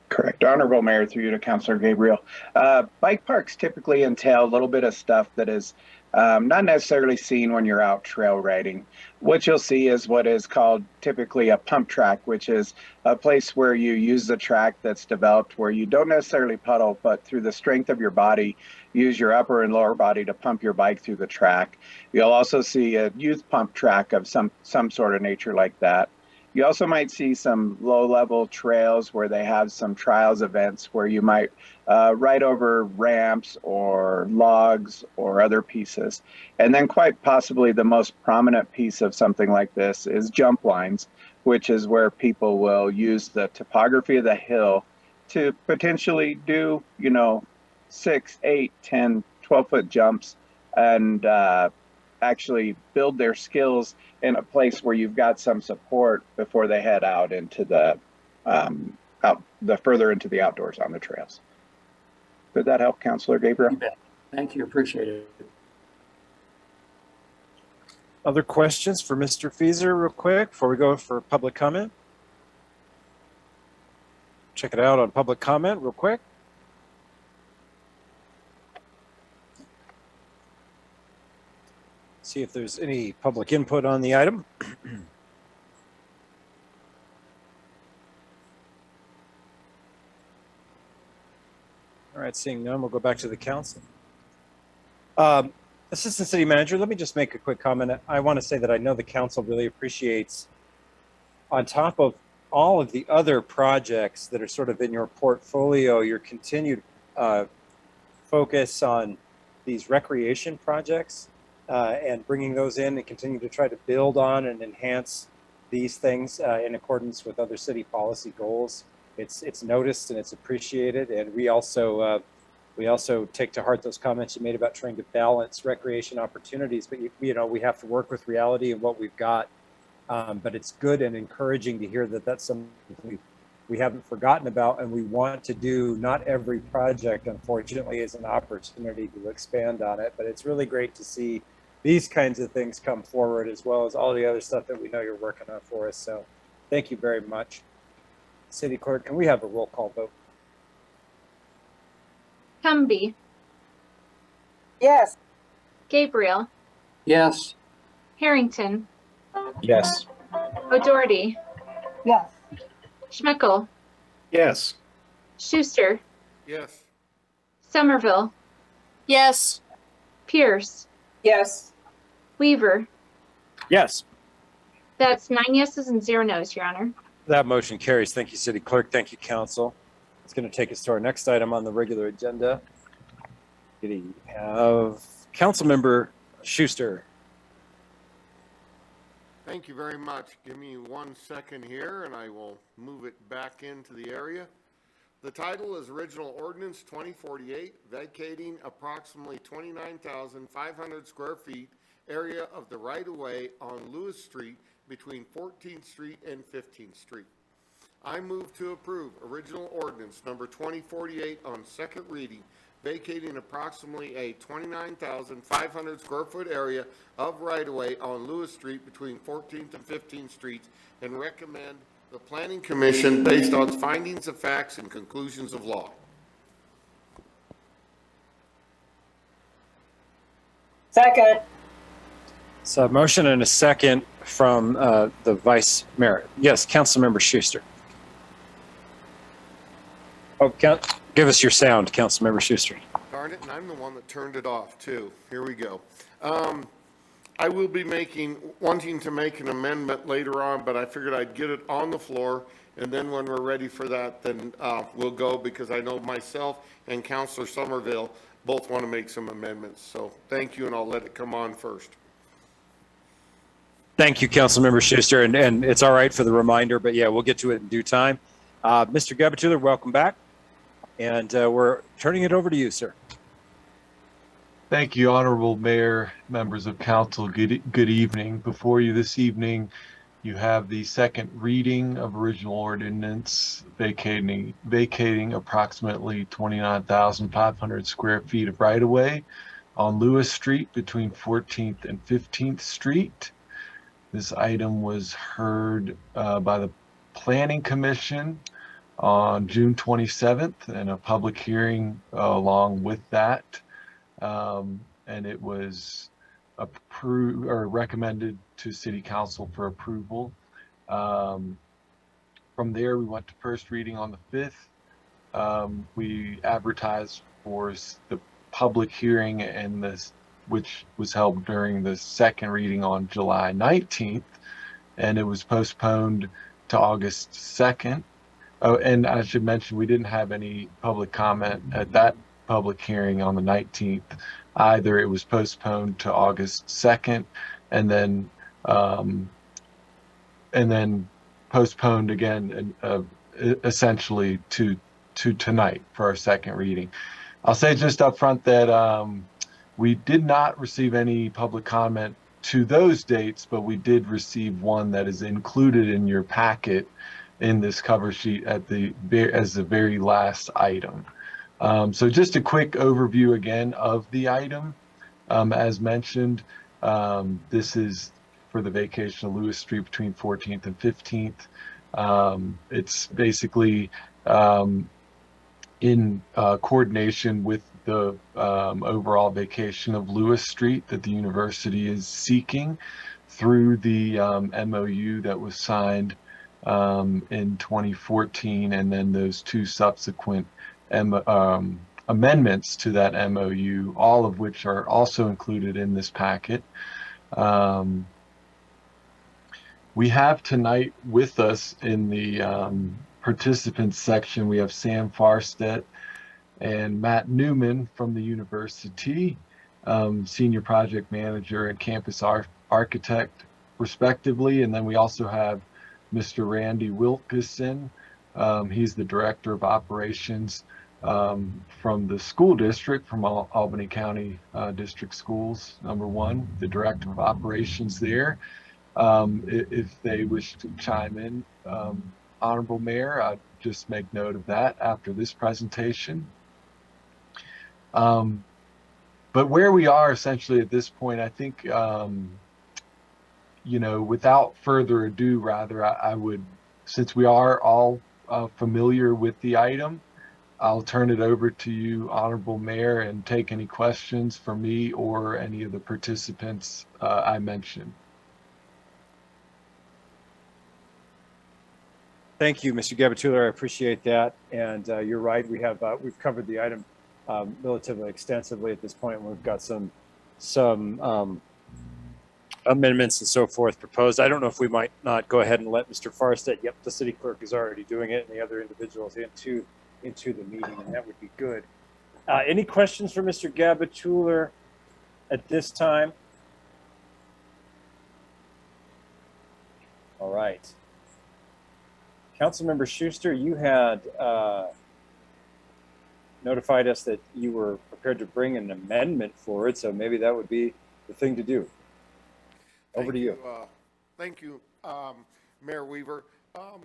Correct. Honorable Mayor, through you to Councilor Gabriel. Bike parks typically entail a little bit of stuff that is not necessarily seen when you're out trail riding. What you'll see is what is called typically a pump track, which is a place where you use the track that's developed where you don't necessarily pedal, but through the strength of your body, use your upper and lower body to pump your bike through the track. You'll also see a youth pump track of some sort of nature like that. You also might see some low-level trails where they have some trials events where you might ride over ramps or logs or other pieces. And then quite possibly the most prominent piece of something like this is jump lines, which is where people will use the topography of the hill to potentially do, 6, 8, 10, 12-foot jumps and actually build their skills in a place where you've got some support before they head out into the further into the outdoors on the trails. Did that help, Councilor Gabriel? Thank you. Appreciate it. Other questions for Mr. Fieser real quick before we go for public comment? Check it out on public comment real quick. See if there's any public input on the item. All right, seeing none, we'll go back to the council. Assistant City Manager, let me just make a quick comment. I want to say that I know the council really appreciates, on top of all of the other projects that are sort of in your portfolio, your continued focus on these recreation projects. And bringing those in and continue to try to build on and enhance these things in accordance with other city policy goals. It's noticed and it's appreciated, and we also take to heart those comments you made about trying to balance recreation opportunities. But we have to work with reality and what we've got. But it's good and encouraging to hear that that's something we haven't forgotten about, and we want to do. Not every project, unfortunately, is an opportunity to expand on it, but it's really great to see these kinds of things come forward, as well as all the other stuff that we know you're working on for us. So thank you very much. City Clerk, can we have a roll call vote? Cumby, Yes. Gabriel, Yes. Harrington, Yes. O'Doherty, Yes. Schmickel, Yes. Schuster, Yes. Somerville, Yes. Pierce, Yes. Weaver. Yes. That's 9 yeses and 0 nos, Your Honor. That motion carries. Thank you, City Clerk. Thank you, Council. It's going to take us to our next item on the regular agenda. We have Councilmember Schuster. Thank you very much. Give me 1 second here and I will move it back into the area. The title is Original Ordinance 2048, vacating approximately 29,500 square feet area of the right-of-way on Lewis Street between 14th Street and 15th Street. I move to approve original ordinance number 2048 on second reading, vacating approximately a 29,500 square foot area of right-of-way on Lewis Street between 14th and 15th Streets, and recommend the Planning Commission based on findings of facts and conclusions of law. Second. So a motion and a second from the Vice Mayor. Yes, Councilmember Schuster. Oh, give us your sound, Councilmember Schuster. Darn it, and I'm the one that turned it off too. Here we go. I will be wanting to make an amendment later on, but I figured I'd get it on the floor, and then when we're ready for that, then we'll go, because I know myself and Councilor Somerville both want to make some amendments. So thank you, and I'll let it come on first. Thank you, Councilmember Schuster, and it's all right for the reminder, but yeah, we'll get to it in due time. Mr. Gabatuller, welcome back, and we're turning it over to you, sir. Thank you, Honorable Mayor, members of council. Good evening. Before you this evening, you have the second reading of original ordinance vacating approximately 29,500 square feet of right-of-way on Lewis Street between 14th and 15th Street. This item was heard by the Planning Commission on June 27th, and a public hearing along with that. And it was approved or recommended to City Council for approval. From there, we went to first reading on the 5th. We advertised for the public hearing and this, which was held during the second reading on July 19th, and it was postponed to August 2nd. Oh, and I should mention, we didn't have any public comment at that public hearing on the 19th either. It was postponed to August 2nd, and then postponed again, essentially to tonight for our second reading. I'll say just up front that we did not receive any public comment to those dates, but we did receive one that is included in your packet in this cover sheet as the very last item. So just a quick overview again of the item. As mentioned, this is for the vacation of Lewis Street between 14th and 15th. It's basically in coordination with the overall vacation of Lewis Street that the university is seeking through the MOU that was signed in 2014, and then those two subsequent amendments to that MOU, all of which are also included in this packet. We have tonight with us in the participants section, we have Sam Farstedt and Matt Newman from the university, Senior Project Manager and Campus Architect, respectively. And then we also have Mr. Randy Wilkeson. He's the Director of Operations from the school district, from Albany County District Schools, #1, the Director of Operations there. If they wish to chime in, Honorable Mayor, I'd just make note of that after this presentation. But where we are essentially at this point, I think, you know, without further ado, rather, I would, since we are all familiar with the item, I'll turn it over to you, Honorable Mayor, and take any questions for me or any of the participants I mentioned. Thank you, Mr. Gabatuller. I appreciate that. And you're right. We've covered the item relatively extensively at this point. We've got some amendments and so forth proposed. I don't know if we might not go ahead and let Mr. Farstedt, yep, the city clerk is already doing it, and the other individuals into the meeting, and that would be good. Any questions for Mr. Gabatuller at this time? All right. Councilmember Schuster, you had notified us that you were prepared to bring an amendment forward, so maybe that would be the thing to do. Over to you. Thank you. Mayor Weaver.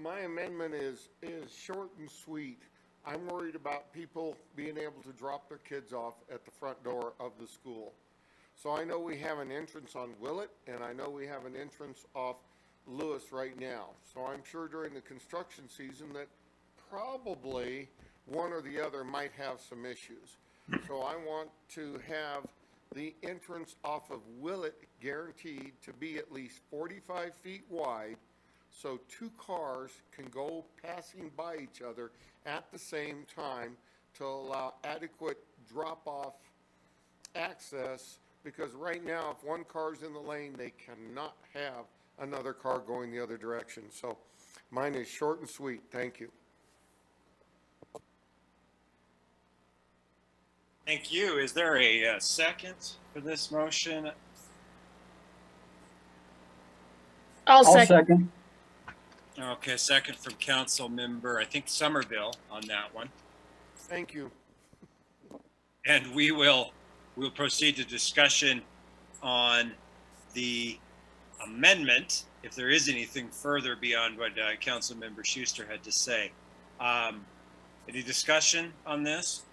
My amendment is short and sweet. I'm worried about people being able to drop their kids off at the front door of the school. So I know we have an entrance on Willett, and I know we have an entrance off Lewis right now. So I'm sure during the construction season that probably one or the other might have some issues. So I want to have the entrance off of Willett guaranteed to be at least 45 feet wide, so two cars can go passing by each other at the same time to allow adequate drop-off access, because right now, if one car's in the lane, they cannot have another car going the other direction. So mine is short and sweet. Thank you. Thank you. Is there a second for this motion? I'll second. Okay, second from Council Member, I think Somerville on that one. Thank you. And we'll proceed to discussion on the amendment, if there is anything further beyond what Council Member Schuster had to say. Any discussion on this?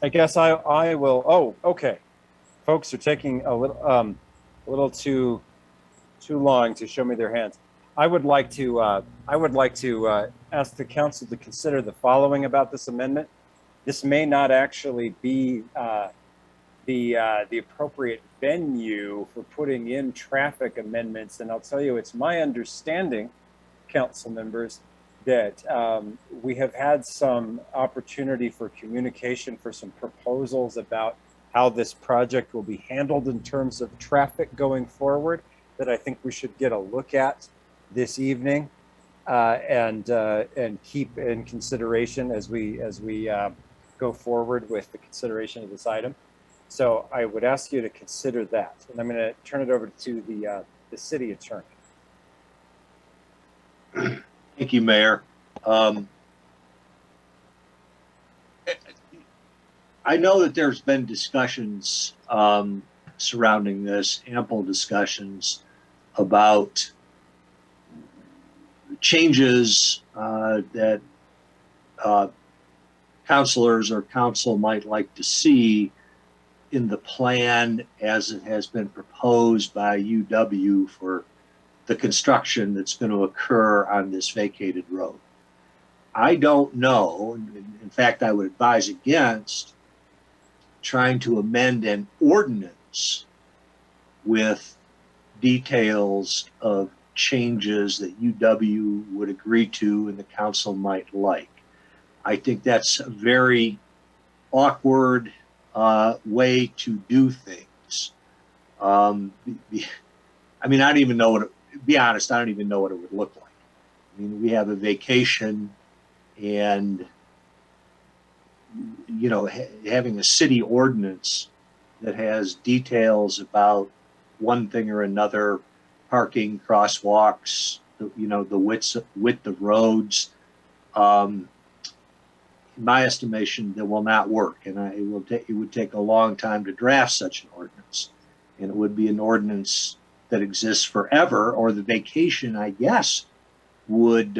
I guess I will. Oh, okay. Folks are taking a little too long to show me their hands. I would like to ask the council to consider the following about this amendment. This may not actually be the appropriate venue for putting in traffic amendments, and I'll tell you, it's my understanding, council members, that we have had some opportunity for communication for some proposals about how this project will be handled in terms of traffic going forward that I think we should get a look at this evening and keep in consideration as we go forward with the consideration of this item. So I would ask you to consider that, and I'm going to turn it over to the city attorney. Thank you, Mayor. I know that there's been discussions surrounding this, ample discussions about changes that councilors or council might like to see in the plan as it has been proposed by UW for the construction that's going to occur on this vacated road. I don't know, in fact, I would advise against trying to amend an ordinance with details of changes that UW would agree to and the council might like. I think that's a very awkward way to do things. I mean, I don't even know what, be honest, I don't even know what it would look like. I mean, we have a vacation, and you know, having a city ordinance that has details about one thing or another, parking, crosswalks, you know, the width of roads, in my estimation, that will not work, and it would take a long time to draft such an ordinance, and it would be an ordinance that exists forever, or the vacation, I guess, would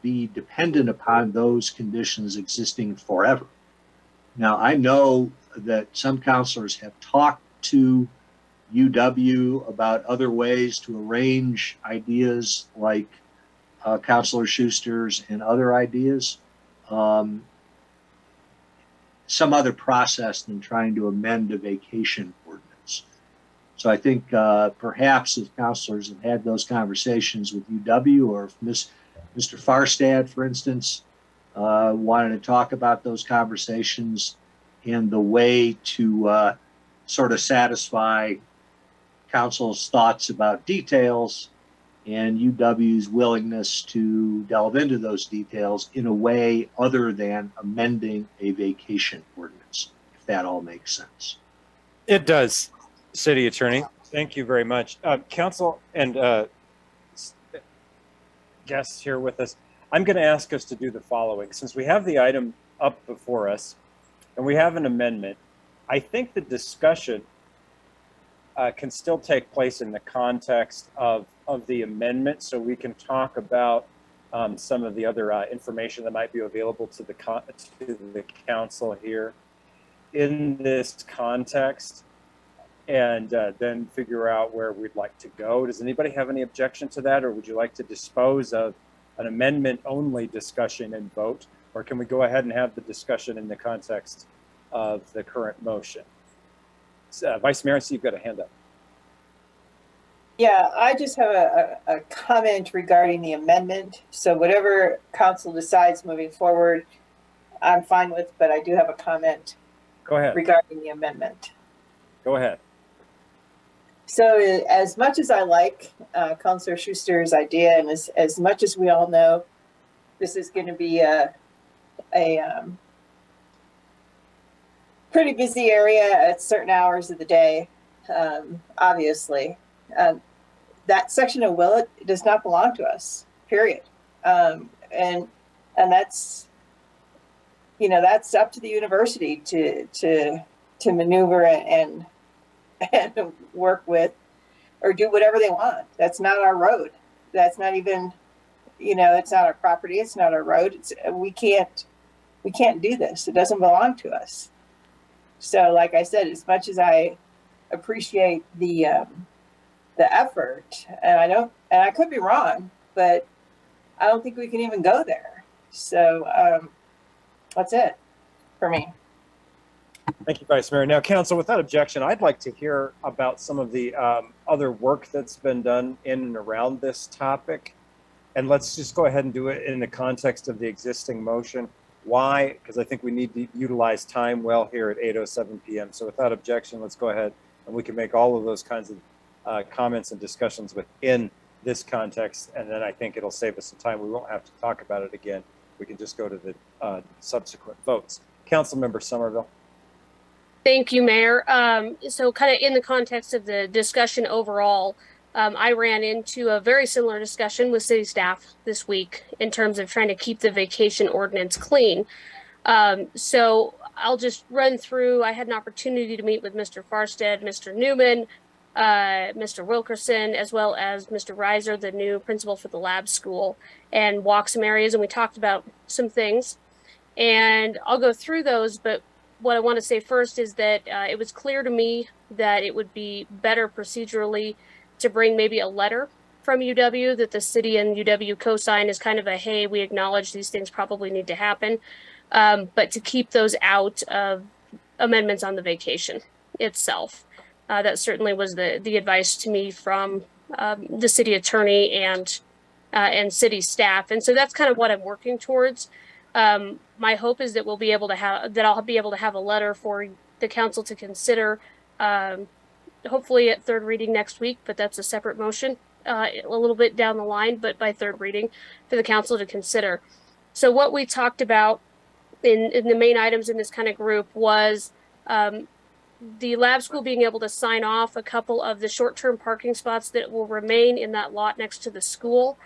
be dependent upon those conditions existing forever. Now, I know that some counselors have talked to UW about other ways to arrange ideas like Councilor Schuster's and other ideas. Some other process than trying to amend a vacation ordinance. So I think perhaps if counselors have had those conversations with UW, or if Mr. Farstad, for instance, wanted to talk about those conversations and the way to sort of satisfy council's thoughts about details and UW's willingness to delve into those details in a way other than amending a vacation ordinance, if that all makes sense. It does, City Attorney. Thank you very much. Council and guests here with us, I'm going to ask us to do the following. Since we have the item up before us and we have an amendment, I think the discussion can still take place in the context of the amendment, so we can talk about some of the other information that might be available to the council here in this context, and then figure out where we'd like to go. Does anybody have any objection to that, or would you like to dispose of an amendment only discussion and vote, or can we go ahead and have the discussion in the context of the current motion? Vice Mayor, I see you've got a hand up. Yeah, I just have a comment regarding the amendment. So whatever council decides moving forward, I'm fine with, but I do have a comment. Go ahead. Regarding the amendment. Go ahead. So as much as I like Councilor Schuster's idea, and as much as we all know, this is going to be a pretty busy area at certain hours of the day, obviously. That section of Willett does not belong to us, period. And that's, you know, that's up to the university to maneuver and work with or do whatever they want. That's not our road. That's not even, you know, it's not our property. It's not our road. We can't do this. It doesn't belong to us. So like I said, as much as I appreciate the effort, and I could be wrong, but I don't think we can even go there. So that's it for me. Thank you, Vice Mayor. Now, Council, without objection, I'd like to hear about some of the other work that's been done in and around this topic. And let's just go ahead and do it in the context of the existing motion. Why? Because I think we need to utilize time well here at 8:07 p.m. So without objection, let's go ahead and we can make all of those kinds of comments and discussions within this context. And then I think it'll save us some time. We won't have to talk about it again. We can just go to the subsequent votes. Councilmember Somerville. Thank you, Mayor. So kind of in the context of the discussion overall, I ran into a very similar discussion with city staff this week in terms of trying to keep the vacation ordinance clean. So I'll just run through. I had an opportunity to meet with Mr. Farstead, Mr. Newman, Mr. Wilkerson, as well as Mr. Reiser, the new principal for the lab school, and walk some areas. And we talked about some things. And I'll go through those, but what I want to say first is that it was clear to me that it would be better procedurally to bring maybe a letter from UW that the city and UW co-sign as kind of a, hey, we acknowledge these things probably need to happen, but to keep those out of amendments on the vacation itself. That certainly was the advice to me from the city attorney and city staff. And so that's kind of what I'm working towards. My hope is that I'll be able to have a letter for the council to consider, hopefully at third reading next week, but that's a separate motion, a little bit down the line, but by third reading for the council to consider. So what we talked about in the main items in this kind of group was the lab school being able to sign off a couple of the short-term parking spots that will remain in that lot next to the school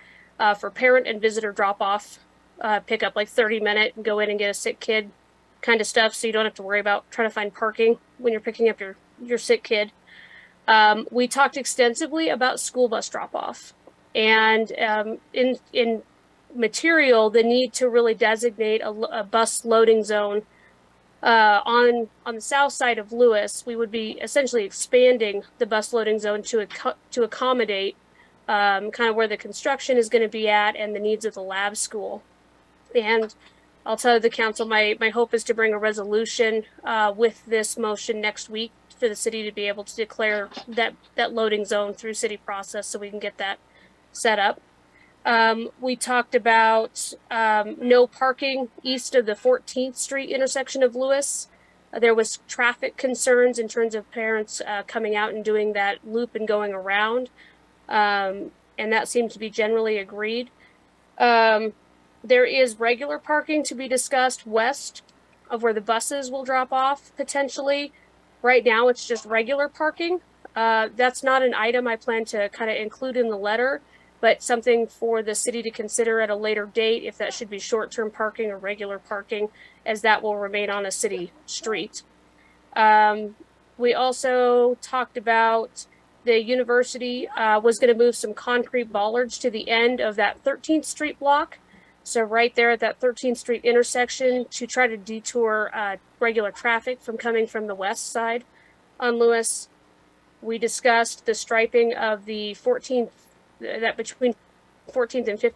for parent and visitor drop-off. Pick up like 30-minute and go in and get a sick kid kind of stuff, so you don't have to worry about trying to find parking when you're picking up your sick kid. We talked extensively about school bus drop-off, and in material, the need to really designate a bus loading zone on the south side of Lewis. We would be essentially expanding the bus loading zone to accommodate kind of where the construction is going to be at and the needs of the lab school. And I'll tell the council, my hope is to bring a resolution with this motion next week for the city to be able to declare that loading zone through city process so we can get that set up. We talked about no parking east of the 14th Street intersection of Lewis. There was traffic concerns in terms of parents coming out and doing that loop and going around. And that seemed to be generally agreed. There is regular parking to be discussed west of where the buses will drop off potentially. Right now, it's just regular parking. That's not an item I plan to kind of include in the letter, but something for the city to consider at a later date if that should be short-term parking or regular parking, as that will remain on a city street. We also talked about the university was going to move some concrete bollards to the end of that 13th Street block. So right there at that 13th Street intersection to try to detour regular traffic from coming from the west side on Lewis. We discussed the striping of the 14th, that between 14th and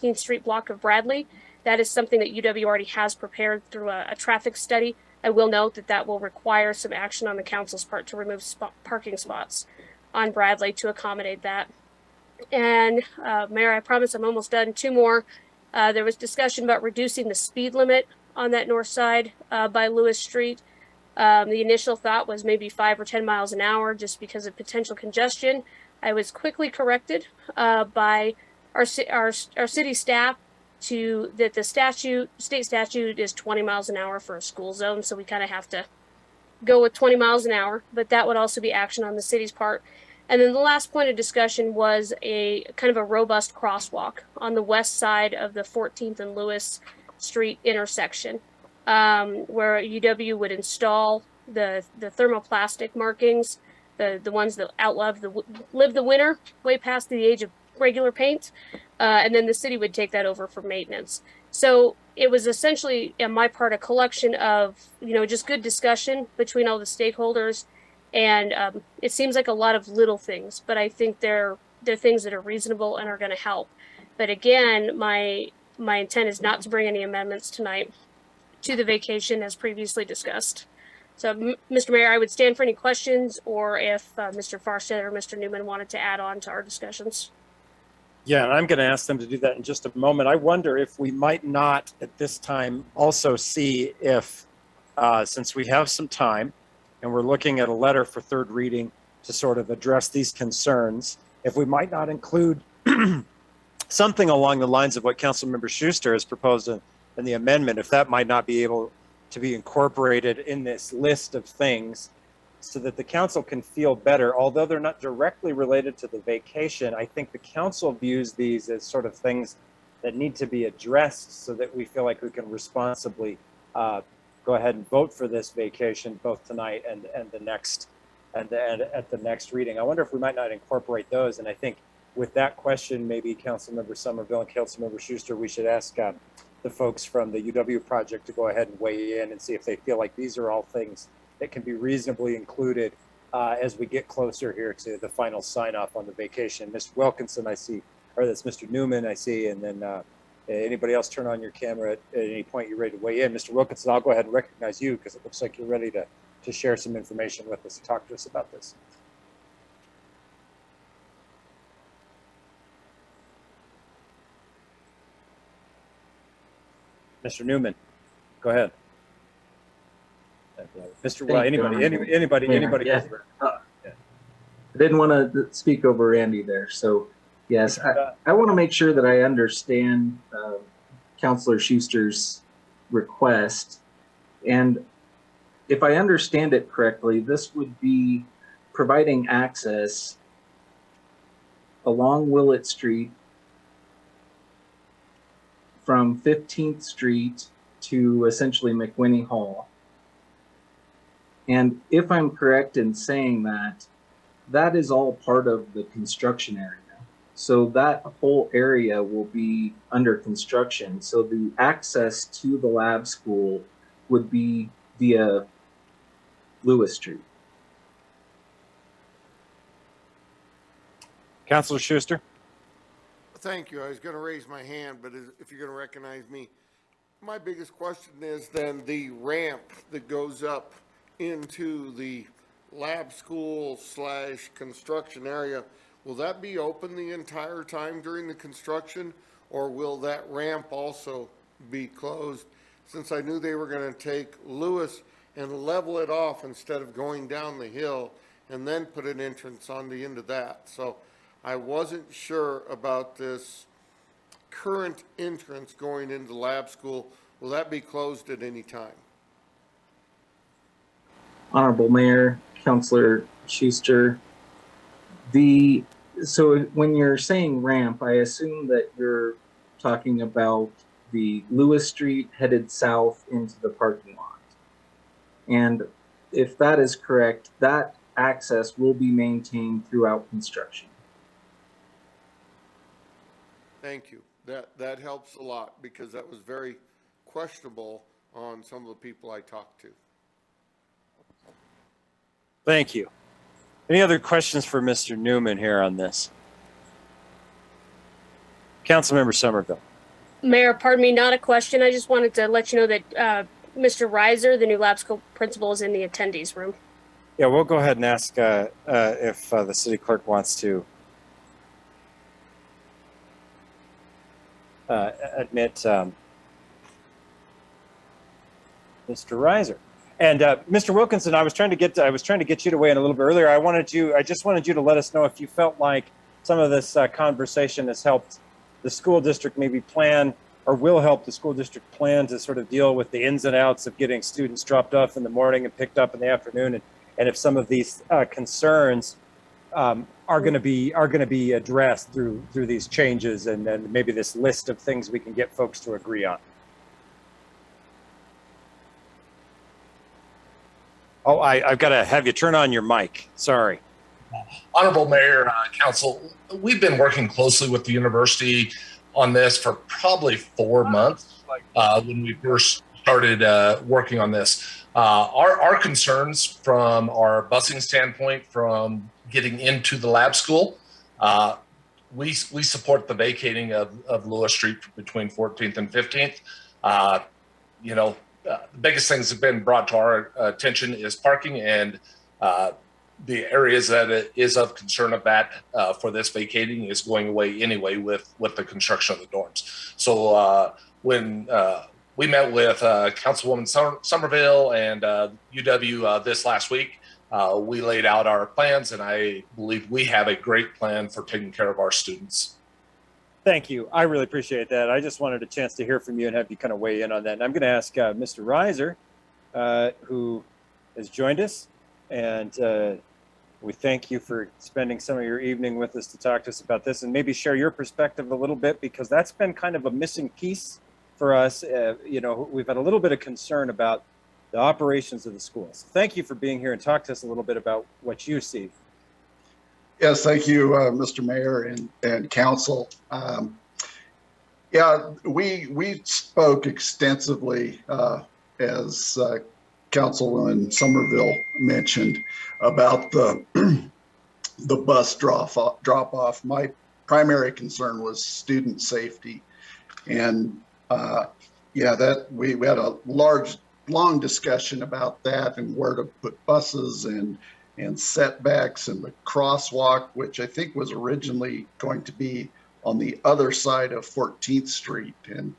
15th Street block of Bradley. That is something that UW already has prepared through a traffic study. I will note that that will require some action on the council's part to remove parking spots on Bradley to accommodate that. And Mayor, I promise I'm almost done. Two more. There was discussion about reducing the speed limit on that north side by Lewis Street. The initial thought was maybe 5 or 10 miles an hour just because of potential congestion. I was quickly corrected by our city staff that the state statute is 20 miles an hour for a school zone. So we kind of have to go with 20 miles an hour, but that would also be action on the city's part. And then the last point of discussion was a kind of a robust crosswalk on the west side of the 14th and Lewis Street intersection, where UW would install the thermoplastic markings, the ones that live the winter way past the age of regular paint, and then the city would take that over for maintenance. So it was essentially, on my part, a collection of, just good discussion between all the stakeholders. And it seems like a lot of little things, but I think they're things that are reasonable and are going to help. But again, my intent is not to bring any amendments tonight to the vacation as previously discussed. So, Mr. Mayor, I would stand for any questions, or if Mr. Farstead or Mr. Newman wanted to add on to our discussions. Yeah, and I'm going to ask them to do that in just a moment. I wonder if we might not at this time also see if, since we have some time and we're looking at a letter for third reading to sort of address these concerns, if we might not include something along the lines of what Councilmember Schuster has proposed in the amendment, if that might not be able to be incorporated in this list of things so that the council can feel better. Although they're not directly related to the vacation, I think the council views these as sort of things that need to be addressed so that we feel like we can responsibly go ahead and vote for this vacation both tonight and the next and at the next reading. I wonder if we might not incorporate those. And I think with that question, maybe Councilmember Somerville and Councilmember Schuster, we should ask the folks from the UW project to go ahead and weigh in and see if they feel like these are all things that can be reasonably included as we get closer here to the final sign off on the vacation. Mr. Wilkinson, I see, or that's Mr. Newman, I see, and then anybody else turn on your camera at any point you're ready to weigh in. Mr. Wilkinson, I'll go ahead and recognize you because it looks like you're ready to share some information with us and talk to us about this. Mr. Newman, go ahead. Mr. Well, anybody. Yeah. I didn't want to speak over Andy there. So yes, I want to make sure that I understand Councilor Schuster's request. And if I understand it correctly, this would be providing access along Willett Street from 15th Street to essentially McWhinney Hall. And if I'm correct in saying that, that is all part of the construction area. So that whole area will be under construction. So the access to the lab school would be via Lewis Street. Councilor Schuster. Thank you. I was going to raise my hand, but if you're going to recognize me, my biggest question is then the ramp that goes up into the lab school / construction area, will that be open the entire time during the construction, or will that ramp also be closed? Since I knew they were going to take Lewis and level it off instead of going down the hill and then put an entrance on the end of that. So I wasn't sure about this current entrance going into lab school. Will that be closed at any time? Honorable Mayor, Councilor Schuster, so when you're saying ramp, I assume that you're talking about the Lewis Street headed south into the parking lot. And if that is correct, that access will be maintained throughout construction. Thank you. That helps a lot because that was very questionable on some of the people I talked to. Thank you. Any other questions for Mr. Newman here on this? Councilmember Somerville. Mayor, pardon me, not a question. I just wanted to let you know that Mr. Reiser, the new lab school principal, is in the attendees room. Yeah, we'll go ahead and ask if the city clerk wants to admit Mr. Reiser. And Mr. Wilkinson, I was trying to get you to weigh in a little bit earlier. I just wanted you to let us know if you felt like some of this conversation has helped the school district maybe plan, or will help the school district plan to sort of deal with the ins and outs of getting students dropped off in the morning and picked up in the afternoon, and if some of these concerns are going to be addressed through these changes, and then maybe this list of things we can get folks to agree on. Oh, I've got to have you turn on your mic. Sorry. Honorable Mayor, Council, we've been working closely with the university on this for probably 4 months when we first started working on this. Our concerns from our busing standpoint, from getting into the lab school, we support the vacating of Lewis Street between 14th and 15th. The biggest things that have been brought to our attention is parking and the areas that it is of concern of that for this vacating is going away anyway with the construction of the dorms. So when we met with Councilwoman Somerville and UW this last week, we laid out our plans, and I believe we have a great plan for taking care of our students. Thank you. I really appreciate that. I just wanted a chance to hear from you and have you kind of weigh in on that. And I'm going to ask Mr. Reiser, who has joined us, and we thank you for spending some of your evening with us to talk to us about this and maybe share your perspective a little bit, because that's been kind of a missing piece for us. We've had a little bit of concern about the operations of the schools. Thank you for being here and talk to us a little bit about what you see. Yes, thank you, Mr. Mayor and Council. We spoke extensively, as Councilwoman Somerville mentioned, about the bus drop off. My primary concern was student safety, and we had a long discussion about that and where to put buses and setbacks and the crosswalk, which I think was originally going to be on the other side of 14th Street, and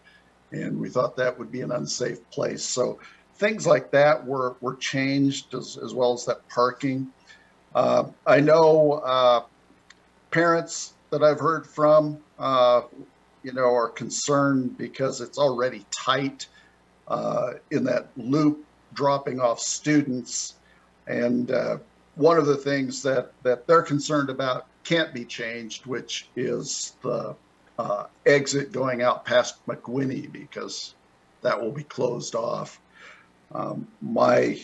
we thought that would be an unsafe place. So things like that were changed, as well as that parking. I know parents that I've heard from, are concerned because it's already tight in that loop, dropping off students. And one of the things that they're concerned about can't be changed, which is the exit going out past McWhinney, because that will be closed off. My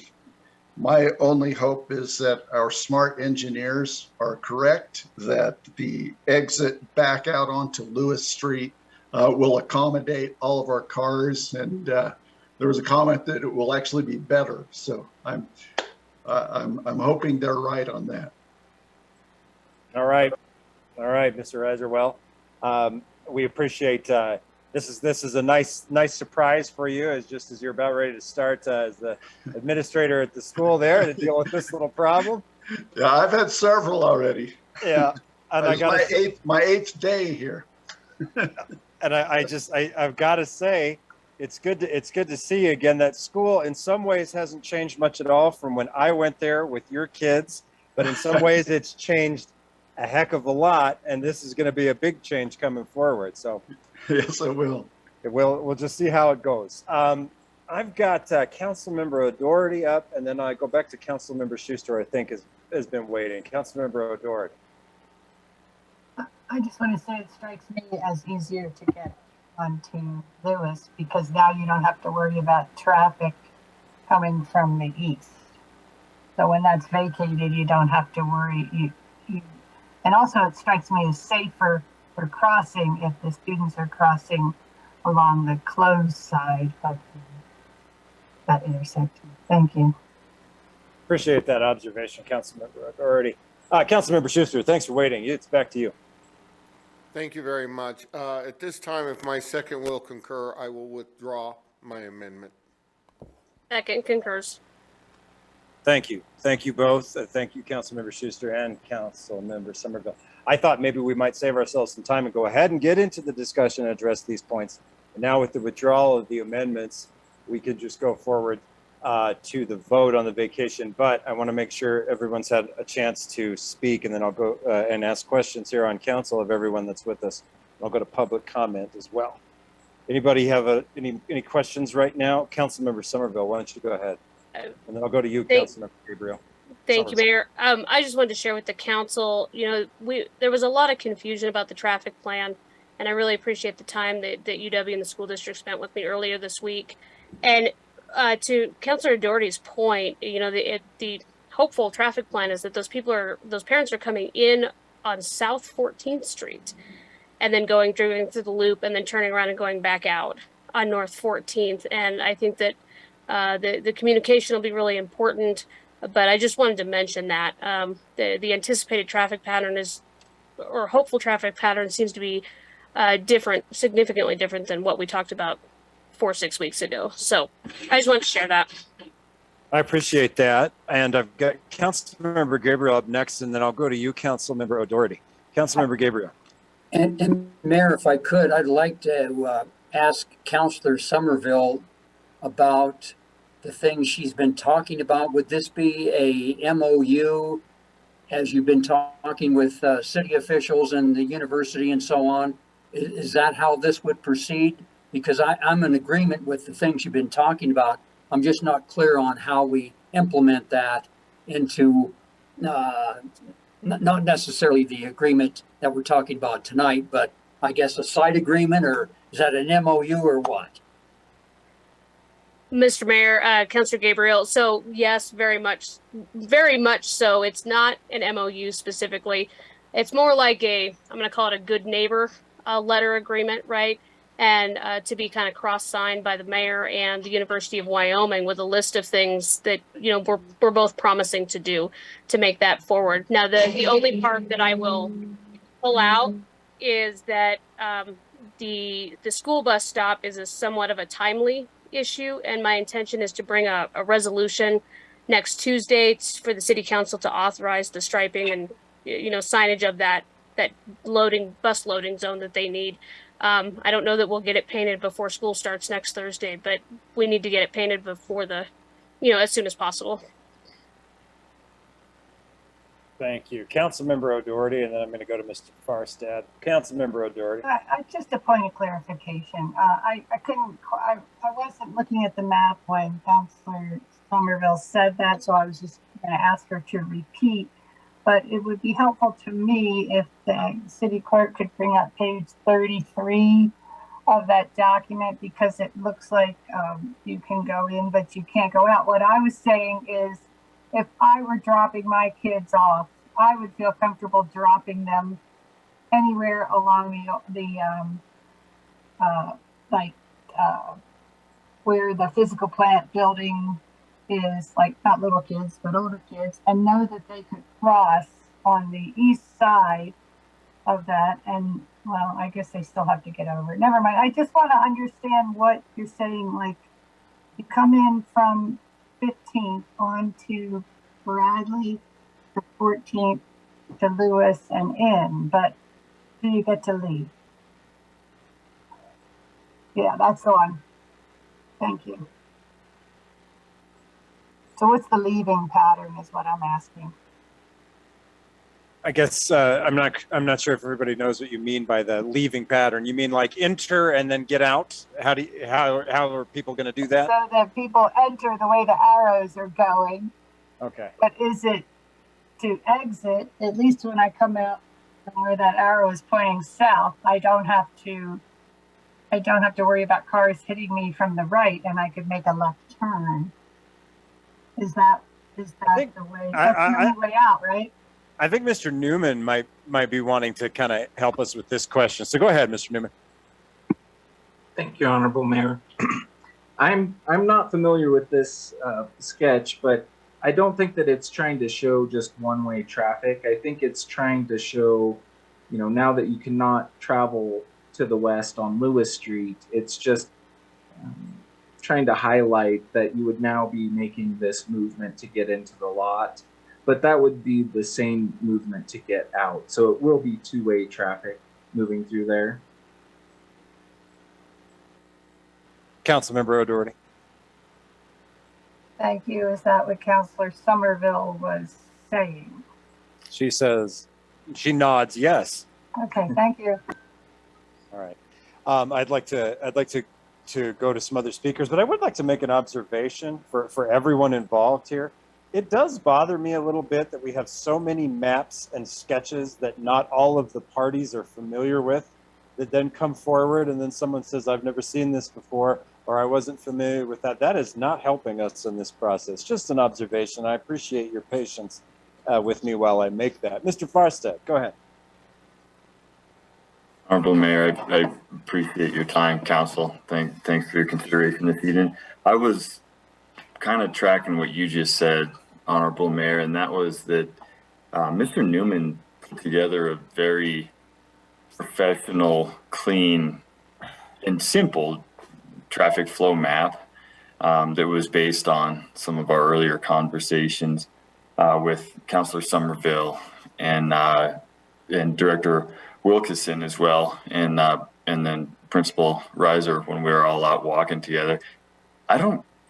only hope is that our smart engineers are correct, that the exit back out onto Lewis Street will accommodate all of our cars, and there was a comment that it will actually be better. So I'm hoping they're right on that. All right, Mr. Reiser. Well, we appreciate. This is a nice surprise for you, as you're about ready to start as the administrator at the school there to deal with this little problem. Yeah, I've had several already. Yeah, and I got my eighth day here. And I've got to say, it's good to see you again. That school in some ways hasn't changed much at all from when I went there with your kids, but in some ways it's changed a heck of a lot, and this is going to be a big change coming forward. So yes, it will. We'll just see how it goes. I've got Councilmember O'Doherty up, and then I go back to Councilmember Schuster, I think has been waiting. Councilmember O'Doherty. I just want to say it strikes me as easier to get onto Lewis, because now you don't have to worry about traffic coming from the east. So when that's vacated, you don't have to worry. And also it strikes me as safer for crossing if the students are crossing along the closed side of that intersection. Thank you. Appreciate that observation, Councilmember O'Doherty. Councilmember Schuster, thanks for waiting. It's back to you. Thank you very much. At this time, if my second will concur, I will withdraw my amendment. Second concurs. Thank you. Thank you both. Thank you, Councilmember Schuster and Councilmember Somerville. I thought maybe we might save ourselves some time and go ahead and get into the discussion and address these points. And now with the withdrawal of the amendments, we could just go forward to the vote on the vacation. But I want to make sure everyone's had a chance to speak, and then I'll go and ask questions here on council of everyone that's with us. I'll go to public comment as well. Anybody have any questions right now? Councilmember Somerville, why don't you go ahead? And then I'll go to you, Councilmember Gabriel. Thank you, Mayor. I just wanted to share with the council, there was a lot of confusion about the traffic plan, and I really appreciate the time that UW and the school district spent with me earlier this week. And to Councilor Doherty's point, the hopeful traffic plan is that those parents are coming in on South 14th Street and then going through the loop and then turning around and going back out on North 14th. And I think that the communication will be really important, but I just wanted to mention that the anticipated traffic pattern or hopeful traffic pattern seems to be significantly different than what we talked about 4 or 6 weeks ago. So I just wanted to share that. I appreciate that. And I've got Councilmember Gabriel up next, and then I'll go to you, Councilmember O'Doherty. Councilmember Gabriel. And Mayor, if I could, I'd like to ask Councilor Somerville about the things she's been talking about. Would this be a MOU as you've been talking with city officials and the university and so on? Is that how this would proceed? Because I'm in agreement with the things you've been talking about. I'm just not clear on how we implement that into not necessarily the agreement that we're talking about tonight, but I guess a side agreement, or is that an MOU or what? Mr. Mayor, Councilor Gabriel, so yes, very much so. It's not an MOU specifically. It's more like I'm going to call it a good neighbor letter agreement, right? And to be kind of cross-signed by the mayor and the University of Wyoming with a list of things that, we're both promising to do to make that forward. Now, the only part that I will pull out is that the school bus stop is somewhat of a timely issue, and my intention is to bring a resolution next Tuesday for the city council to authorize the striping and signage of that bus loading zone that they need. I don't know that we'll get it painted before school starts next Thursday, but we need to get it painted before as soon as possible. Thank you. Councilmember O'Doherty, and then I'm going to go to Mr. Farstad. Councilmember O'Doherty. Just a point of clarification. I wasn't looking at the map when Councilor Somerville said that, so I was just going to ask her to repeat. But it would be helpful to me if the city clerk could bring up page 33 of that document, because it looks like you can go in, but you can't go out. What I was saying is, if I were dropping my kids off, I would feel comfortable dropping them anywhere along where the physical plant building is, like not little kids, but older kids, and know that they could cross on the east side of that. And well, I guess they still have to get over it. Never mind. I just want to understand what you're saying. Like, you come in from 15th on to Bradley, to 14th to Lewis and in, but do you get to leave? Yeah, that's the one. Thank you. So what's the leaving pattern is what I'm asking. I guess I'm not sure if everybody knows what you mean by the leaving pattern. You mean like enter and then get out? How are people going to do that? So that people enter the way the arrows are going. Okay. But is it to exit? At least when I come out from where that arrow is pointing south, I don't have to worry about cars hitting me from the right, and I could make a left turn. Is that is that the way? That's the only way out, right? I think Mr. Newman might be wanting to kind of help us with this question. So go ahead, Mr. Newman. Thank you, Honorable Mayor. I'm not familiar with this sketch, but I don't think that it's trying to show just one-way traffic. I think it's trying to show, now that you cannot travel to the west on Lewis Street, it's just trying to highlight that you would now be making this movement to get into the lot, but that would be the same movement to get out. So it will be two-way traffic moving through there. Councilmember O'Doherty. Thank you. Is that what Councilor Somerville was saying? She says, she nods yes. Okay, thank you. All right. I'd like to go to some other speakers, but I would like to make an observation for everyone involved here. It does bother me a little bit that we have so many maps and sketches that not all of the parties are familiar with, that then come forward and then someone says, I've never seen this before, or I wasn't familiar with that. That is not helping us in this process. Just an observation. I appreciate your patience with me while I make that. Mr. Farstead, go ahead. Honorable Mayor, I appreciate your time, Council. Thanks for your consideration this evening. I was kind of tracking what you just said, Honorable Mayor, and that was that Mr. Newman put together a very professional, clean, and simple traffic flow map that was based on some of our earlier conversations with Councilor Somerville and Director Wilkinson as well, and then Principal Reiser when we were all out walking together.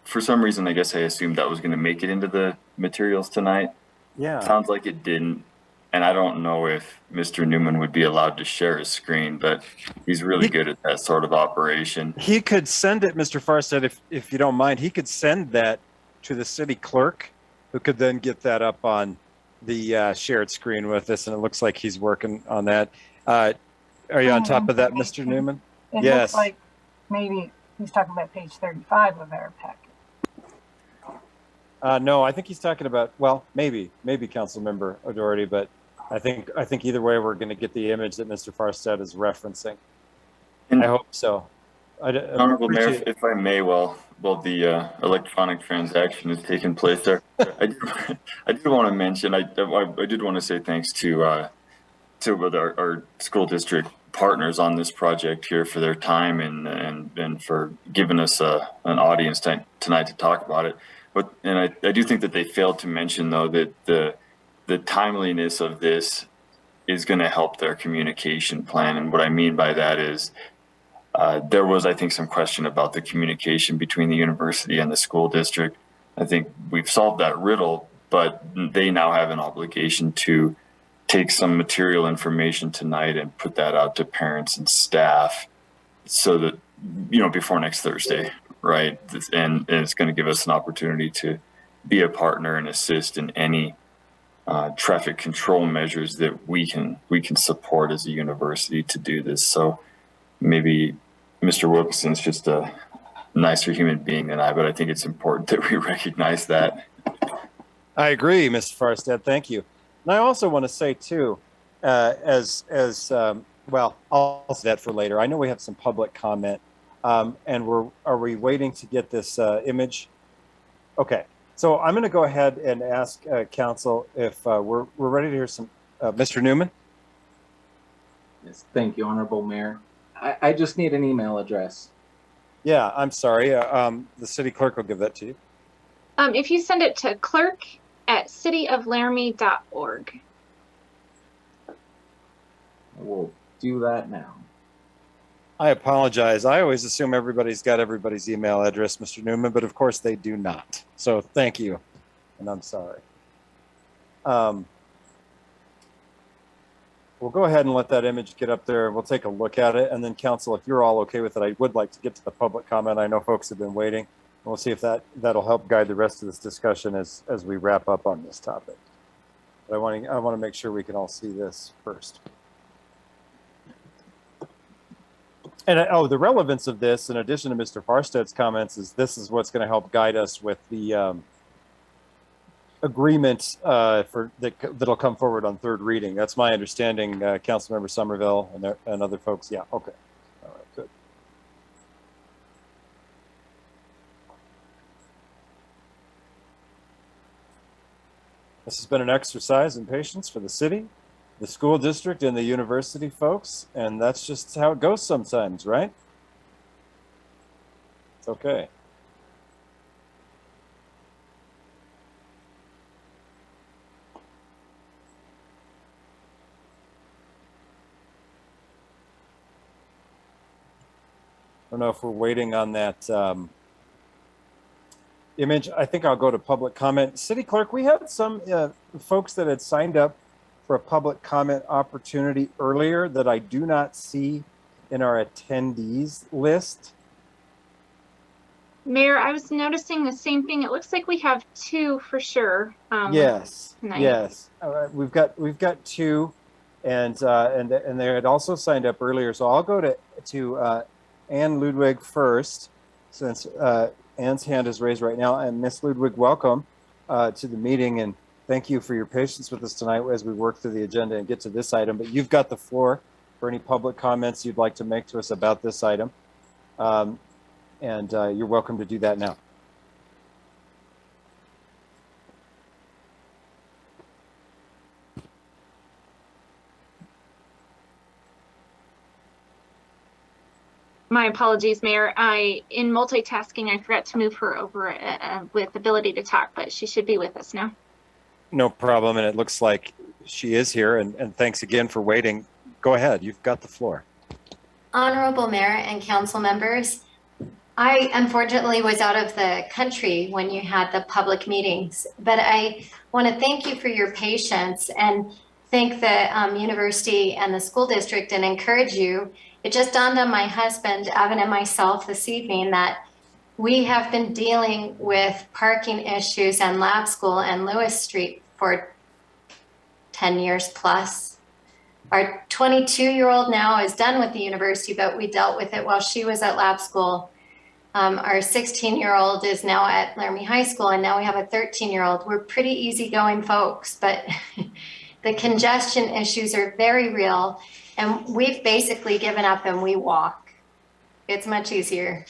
For some reason, I guess I assumed that was going to make it into the materials tonight. Yeah. Sounds like it didn't. And I don't know if Mr. Newman would be allowed to share his screen, but he's really good at that sort of operation. He could send it, Mr. Farstead, if you don't mind. He could send that to the city clerk, who could then get that up on the shared screen with us. And it looks like he's working on that. Are you on top of that, Mr. Newman? It Yes. looks like maybe he's talking about page 35 of our packet. No, I think he's talking about, well, maybe Councilmember O'Doherty, but I think either way we're going to get the image that Mr. Farstead is referencing. And I hope so. Honorable Mayor, if I may, while the electronic transaction is taking place there, I did want to mention, I did want to say thanks to our school district partners on this project here for their time and for giving us an audience tonight to talk about it. But I do think that they failed to mention though that the timeliness of this is going to help their communication plan. And what I mean by that is there was, I think, some question about the communication between the university and the school district. I think we've solved that riddle, but they now have an obligation to take some material information tonight and put that out to parents and staff so that, before next Thursday, right? And it's going to give us an opportunity to be a partner and assist in any traffic control measures that we can support as a university to do this. So maybe Mr. Wilkinson's just a nicer human being than I, but I think it's important that we recognize that. I agree, Mr. Farstead. Thank you. And I also want to say too, well, I'll say that for later. I know we have some public comment, and are we waiting to get this image? Okay, so I'm going to go ahead and ask Council if we're ready to hear some. Mr. Newman. Yes, thank you, Honorable Mayor. I just need an email address. Yeah, I'm sorry. The city clerk will give that to you. If you send it to clerk@cityoflaramie.org. We'll do that now. I apologize. I always assume everybody's got everybody's email address, Mr. Newman, but of course they do not. So thank you, and I'm sorry. We'll go ahead and let that image get up there. We'll take a look at it, and then Council, if you're all okay with it, I would like to get to the public comment. I know folks have been waiting. We'll see if that'll help guide the rest of this discussion as we wrap up on this topic. But I want to make sure we can all see this first. And the relevance of this, in addition to Mr. Farstead's comments, is this is what's going to help guide us with the agreement that'll come forward on third reading. That's my understanding, Councilmember Somerville and other folks. Yeah, okay. All right, good. This has been an exercise in patience for the city, the school district, and the university folks, and that's just how it goes sometimes, right? It's okay. I don't know if we're waiting on that image. I think I'll go to public comment. City Clerk, we had some folks that had signed up for a public comment opportunity earlier that I do not see in our attendees list. Mayor, I was noticing the same thing. It looks like we have two for sure. Yes, tonight. yes. We've got two, and they had also signed up earlier. So I'll go to Ann Ludwig first, since Ann's hand is raised right now. And Miss Ludwig, welcome to the meeting, and thank you for your patience with us tonight as we work through the agenda and get to this item. But you've got the floor for any public comments you'd like to make to us about this item. And you're welcome to do that now. My apologies, Mayor. In multitasking, I forgot to move her over with ability to talk, but she should be with us now. No problem, and it looks like she is here, and thanks again for waiting. Go ahead, you've got the floor. Honorable Mayor and council members, I unfortunately was out of the country when you had the public meetings, but I want to thank you for your patience and thank the university and the school district and encourage you. It just dawned on my husband, Evan, and myself this evening that we have been dealing with parking issues and Lab School and Lewis Street for 10 years plus. Our 22-year-old now is done with the university, but we dealt with it while she was at Lab School. Our 16-year-old is now at Laramie High School, and now we have a 13-year-old. We're pretty easygoing folks, but the congestion issues are very real, and we've basically given up and we walk. It's much easier.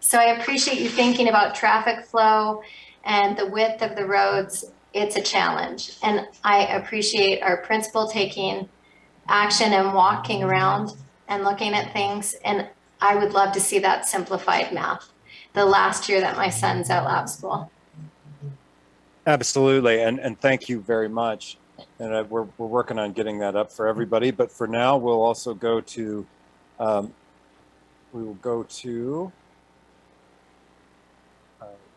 So I appreciate you thinking about traffic flow and the width of the roads. It's a challenge, and I appreciate our principal taking action and walking around and looking at things, and I would love to see that simplified math the last year that my son's at Lab School. Absolutely, and thank you very much. And we're working on getting that up for everybody. But for now, we'll also go to, I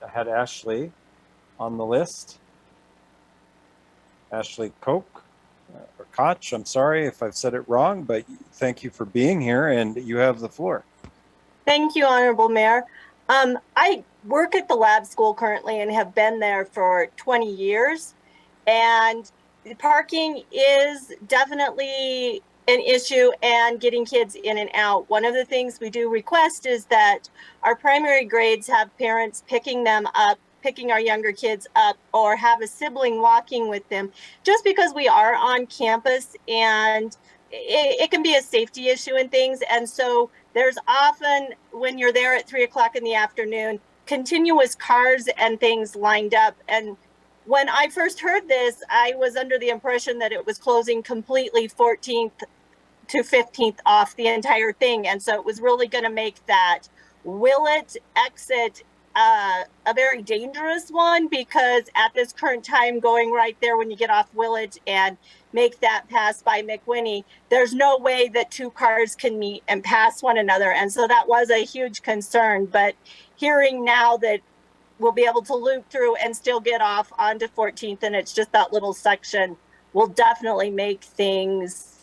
had Ashley on the list. Ashley Koch, or Koch, I'm sorry if I've said it wrong, but thank you for being here, and you have the floor. Thank you, Honorable Mayor. I work at the Lab School currently and have been there for 20 years. And the parking is definitely an issue, and getting kids in and out. One of the things we do request is that our primary grades have parents picking them up, picking our younger kids up, or have a sibling walking with them, just because we are on campus and it can be a safety issue and things. And so there's often, when you're there at 3 o'clock in the afternoon, continuous cars and things lined up. And when I first heard this, I was under the impression that it was closing completely 14th to 15th off the entire thing. And so it was really going to make that Willett exit a very dangerous one, because at this current time, going right there when you get off Willett and make that pass by McWhinney, there's no way that two cars can meet and pass one another. And so that was a huge concern. But hearing now that we'll be able to loop through and still get off onto 14th, and it's just that little section, will definitely make things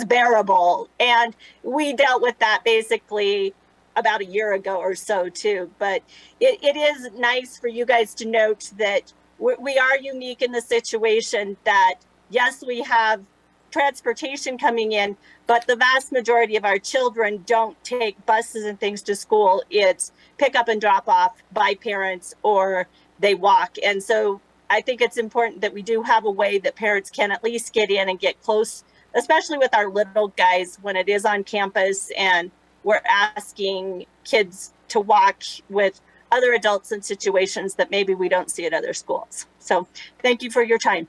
bearable. And we dealt with that basically about a year ago or so too. But it is nice for you guys to note that we are unique in the situation that, yes, we have transportation coming in, but the vast majority of our children don't take buses and things to school. It's pick up and drop off by parents or they walk. And so I think it's important that we do have a way that parents can at least get in and get close, especially with our little guys when it is on campus and we're asking kids to walk with other adults in situations that maybe we don't see at other schools. So thank you for your time.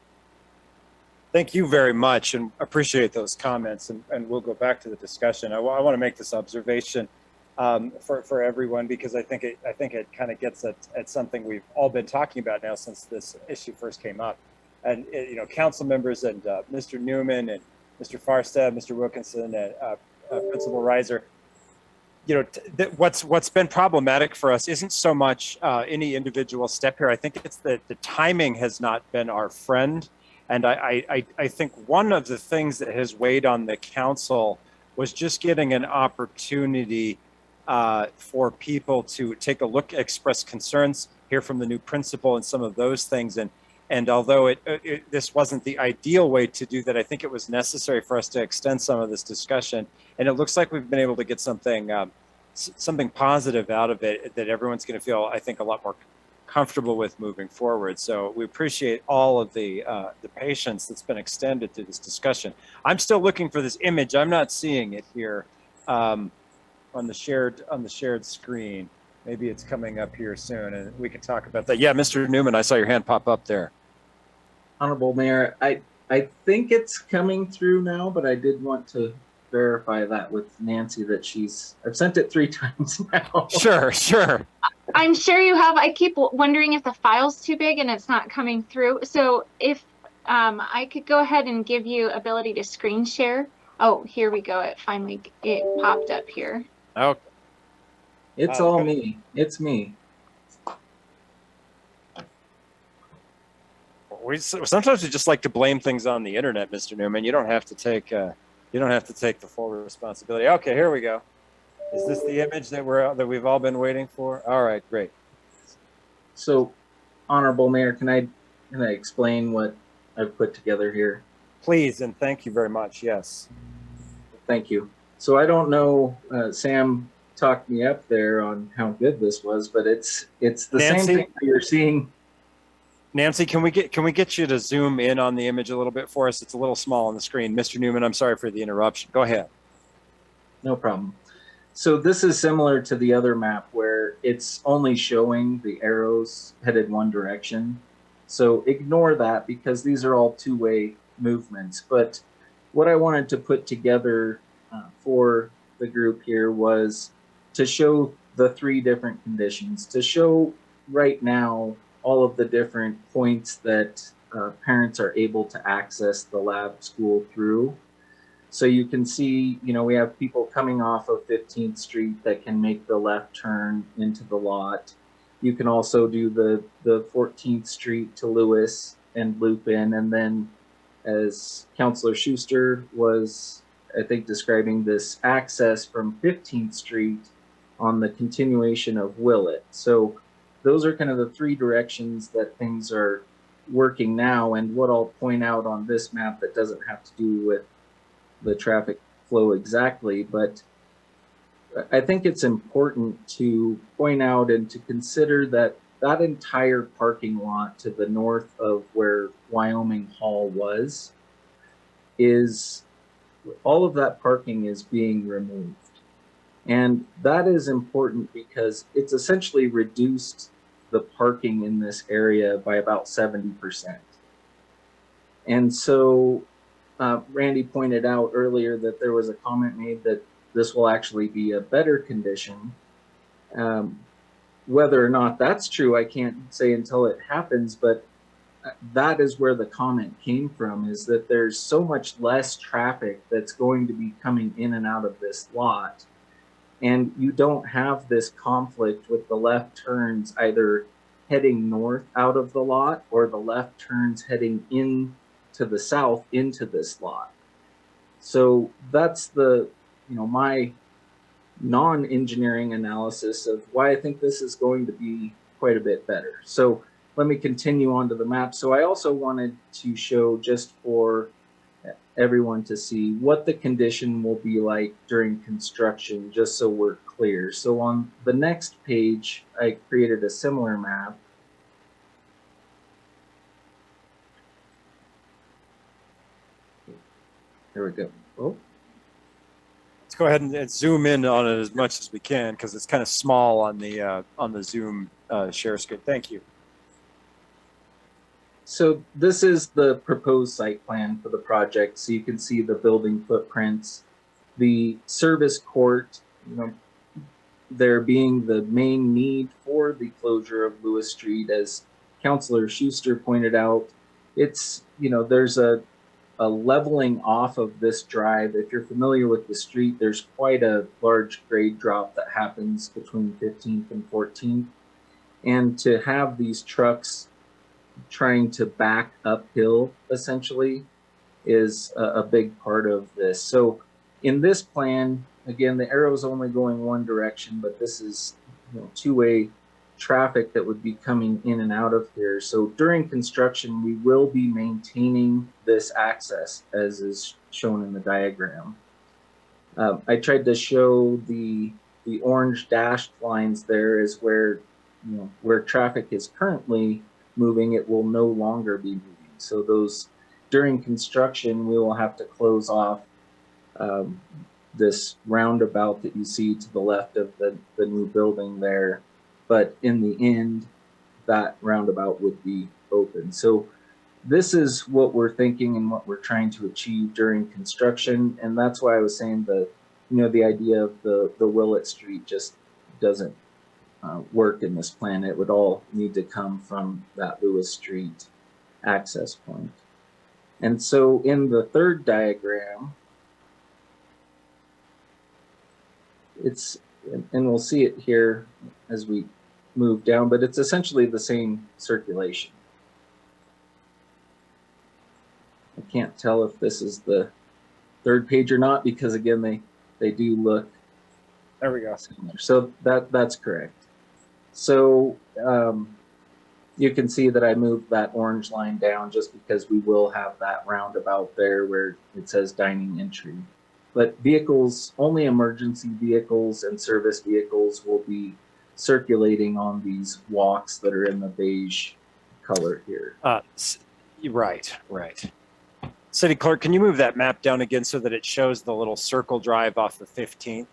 Thank you very much, and appreciate those comments. And we'll go back to the discussion. I want to make this observation for everyone, because I think it kind of gets at something we've all been talking about now since this issue first came up. And you know, council members and Mr. Newman and Mr. Farstad, Mr. Wilkinson, and Principal Reiser. You know, what's been problematic for us isn't so much any individual step here. I think it's that the timing has not been our friend. And I think one of the things that has weighed on the council was just getting an opportunity for people to take a look, express concerns, hear from the new principal and some of those things. And although this wasn't the ideal way to do that, I think it was necessary for us to extend some of this discussion. And it looks like we've been able to get something positive out of it that everyone's going to feel, I think, a lot more comfortable with moving forward. So we appreciate all of the patience that's been extended to this discussion. I'm still looking for this image. I'm not seeing it here on the shared screen. Maybe it's coming up here soon, and we can talk about that. Yeah, Mr. Newman, I saw your hand pop up there. Honorable Mayor, I think it's coming through now, but I did want to verify that with Nancy that I've sent it 3 times now. Sure. I'm sure you have. I keep wondering if the file's too big and it's not coming through. So if I could go ahead and give you ability to screen share. Oh, here we go. It popped up here. Okay. It's all me. It's me. Sometimes we just like to blame things on the internet, Mr. Newman. You don't have to take the full responsibility. Okay, here we go. Is this the image that we've all been waiting for? All right, great. So, Honorable Mayor, can I explain what I've put together here? Please, and thank you very much. Yes. Thank you. So I don't know, Sam talked me up there on how good this was, but it's the Nancy, same thing that you're seeing. Nancy, can we get you to zoom in on the image a little bit for us? It's a little small on the screen. Mr. Newman, I'm sorry for the interruption. Go ahead. No problem. So this is similar to the other map where it's only showing the arrows headed one direction. So ignore that because these are all two-way movements. But what I wanted to put together for the group here was to show the 3 different conditions, to show right now all of the different points that parents are able to access the lab school through. So you can see, you know, we have people coming off of 15th Street that can make the left turn into the lot. You can also do the 14th Street to Lewis and loop in. And then as Councilor Schuster was, I think, describing this access from 15th Street on the continuation of Willett. So those are kind of the 3 directions that things are working now. And what I'll point out on this map that doesn't have to do with the traffic flow exactly, but I think it's important to point out and to consider that that entire parking lot to the north of where Wyoming Hall was, is all of that parking is being removed. And that is important because it's essentially reduced the parking in this area by about 70%. And so Randy pointed out earlier that there was a comment made that this will actually be a better condition. Whether or not that's true, I can't say until it happens, but that is where the comment came from, is that there's so much less traffic that's going to be coming in and out of this lot. And you don't have this conflict with the left turns either heading north out of the lot or the left turns heading in to the south into this lot. So that's the, my non-engineering analysis of why I think this is going to be quite a bit better. So let me continue on to the map. So I also wanted to show, just for everyone to see, what the condition will be like during construction, just so we're clear. So on the next page, I created a similar map. There we go. Oh, Let's go ahead and zoom in on it as much as we can because it's kind of small on the Zoom share screen. Thank you. so this is the proposed site plan for the project. So you can see the building footprints, the service court, there being the main need for the closure of Lewis Street, as Councilor Schuster pointed out. It's, there's a leveling off of this drive. If you're familiar with the street, there's quite a large grade drop that happens between 15th and 14th. And to have these trucks trying to back uphill essentially is a big part of this. So in this plan, again, the arrow is only going one direction, but this is two-way traffic that would be coming in and out of here. So during construction, we will be maintaining this access as is shown in the diagram. I tried to show the orange dashed lines there is where, where traffic is currently moving, it will no longer be moving. So those, during construction, we will have to close off this roundabout that you see to the left of the new building there. But in the end, that roundabout would be open. So this is what we're thinking and what we're trying to achieve during construction. And that's why I was saying the idea of the Willett Street just doesn't work in this plan. It would all need to come from that Lewis Street access point. And so in the third diagram, it's, and we'll see it here as we move down, but it's essentially the same circulation. I can't tell if this is the third page or not, because again, they do look. There we go. Similar. So that's correct. So you can see that I moved that orange line down just because we will have that roundabout there where it says dining entry. But vehicles, only emergency vehicles and service vehicles will be circulating on these walks that are in the beige color here. Right. City Clerk, can you move that map down again so that it shows the little circle drive off the 15th?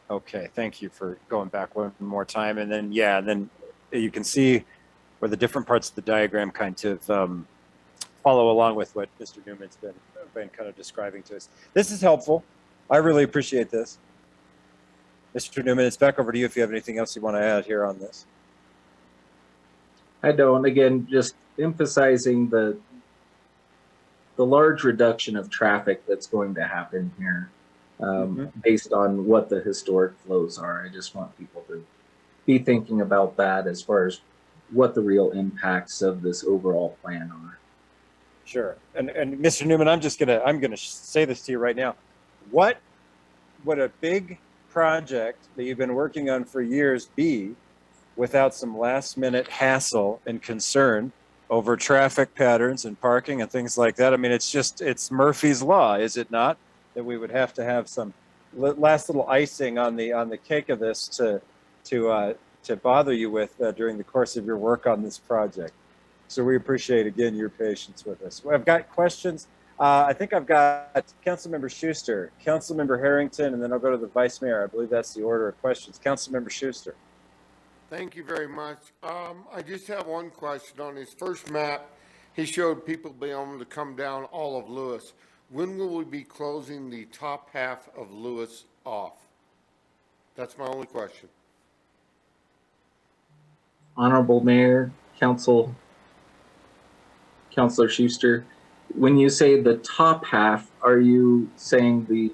Okay, thank you for going back one more time. And then, yeah, and then you can see where the different parts of the diagram kind of follow along with what Mr. Newman's been kind of describing to us. This is helpful. I really appreciate this. Mr. Newman, it's back over to you if you have anything else you want to add here on this. I don't. Again, just emphasizing the large reduction of traffic that's going to happen here based on what the historic flows are. I just want people to be thinking about that as far as what the real impacts of this overall plan are. Sure. And Mr. Newman, I'm gonna say this to you right now. What would a big project that you've been working on for years be without some last minute hassle and concern over traffic patterns and parking and things like that? I mean, it's Murphy's Law, is it not? That we would have to have some last little icing on the cake of this to bother you with during the course of your work on this project. So we appreciate, again, your patience with us. I've got questions. I think I've got Councilmember Schuster, Councilmember Harrington, and then I'll go to the Vice Mayor. I believe that's the order of questions. Councilmember Schuster. Thank you very much. I just have one question. On his first map, he showed people being able to come down all of Lewis. When will we be closing the top half of Lewis off? That's my only question. Honorable Mayor, Councilor Schuster, when you say the top half, are you saying the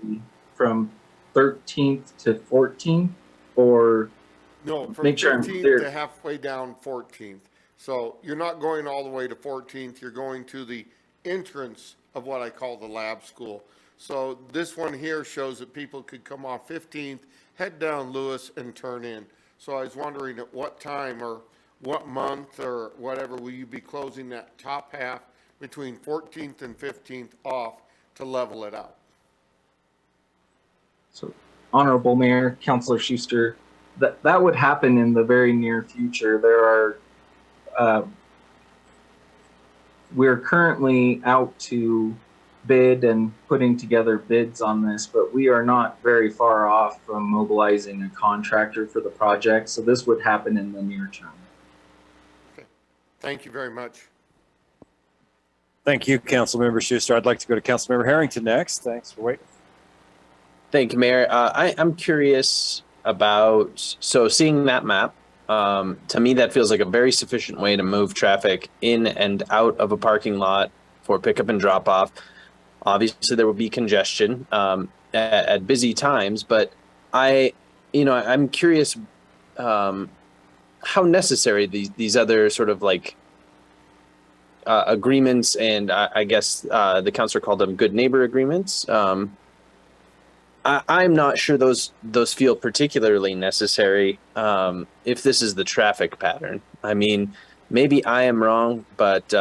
from 13th to 14th, or? No, from 13th to halfway down 14th. So you're not going all the way to 14th. You're going to the entrance of what I call the lab school. So this one here shows that people could come off 15th, head down Lewis, and turn in. So I was wondering at what time or what month or whatever will you be closing that top half between 14th and 15th off to level it out? So, Honorable Mayor, Councilor Schuster, that would happen in the very near future. There are we're currently out to bid and putting together bids on this, but we are not very far off from mobilizing a contractor for the project. So this would happen in the near term. Okay. Thank you very much. Thank you, Councilmember Schuster. I'd like to go to Councilmember Harrington next. Thanks for waiting. Thank you, Mayor. I'm curious about, so seeing that map, to me, that feels like a very sufficient way to move traffic in and out of a parking lot for pickup and drop off. Obviously, there will be congestion at busy times, but I'm curious how necessary these other sort of like agreements, and I guess the councilor called them good neighbor agreements. I'm not sure those feel particularly necessary if this is the traffic pattern. I mean, maybe I am wrong, but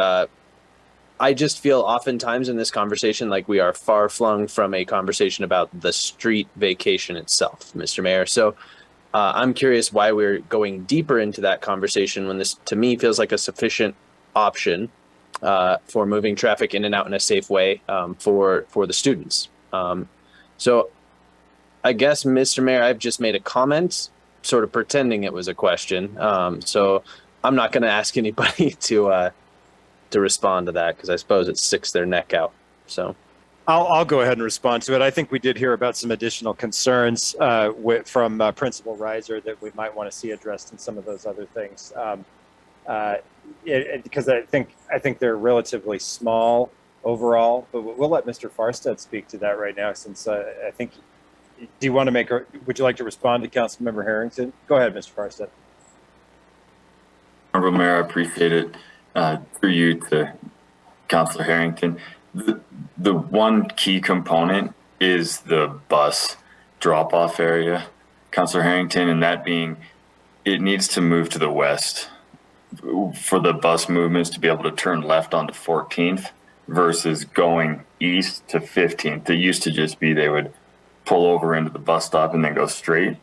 I just feel oftentimes in this conversation like we are far flung from a conversation about the street vacation itself, Mr. Mayor. So I'm curious why we're going deeper into that conversation when this, to me, feels like a sufficient option for moving traffic in and out in a safe way for the students. So I guess, Mr. Mayor, I've just made a comment, sort of pretending it was a question. So I'm not going to ask anybody to respond to that, because I suppose it sticks their neck out. So I'll go ahead and respond to it. I think we did hear about some additional concerns from Principal Reiser that we might want to see addressed in some of those other things. Because I think they're relatively small overall, but we'll let Mr. Farstead speak to that right now, since I think. Do you want to would you like to respond to Councilmember Harrington? Go ahead, Mr. Farstead. Honorable Mayor, I appreciate it. Through you to Councilor Harrington. The one key component is the bus drop-off area, Councilor Harrington, and that being it needs to move to the west for the bus movements to be able to turn left onto 14th versus going east to 15th. It used to just be they would pull over into the bus stop and then go straight,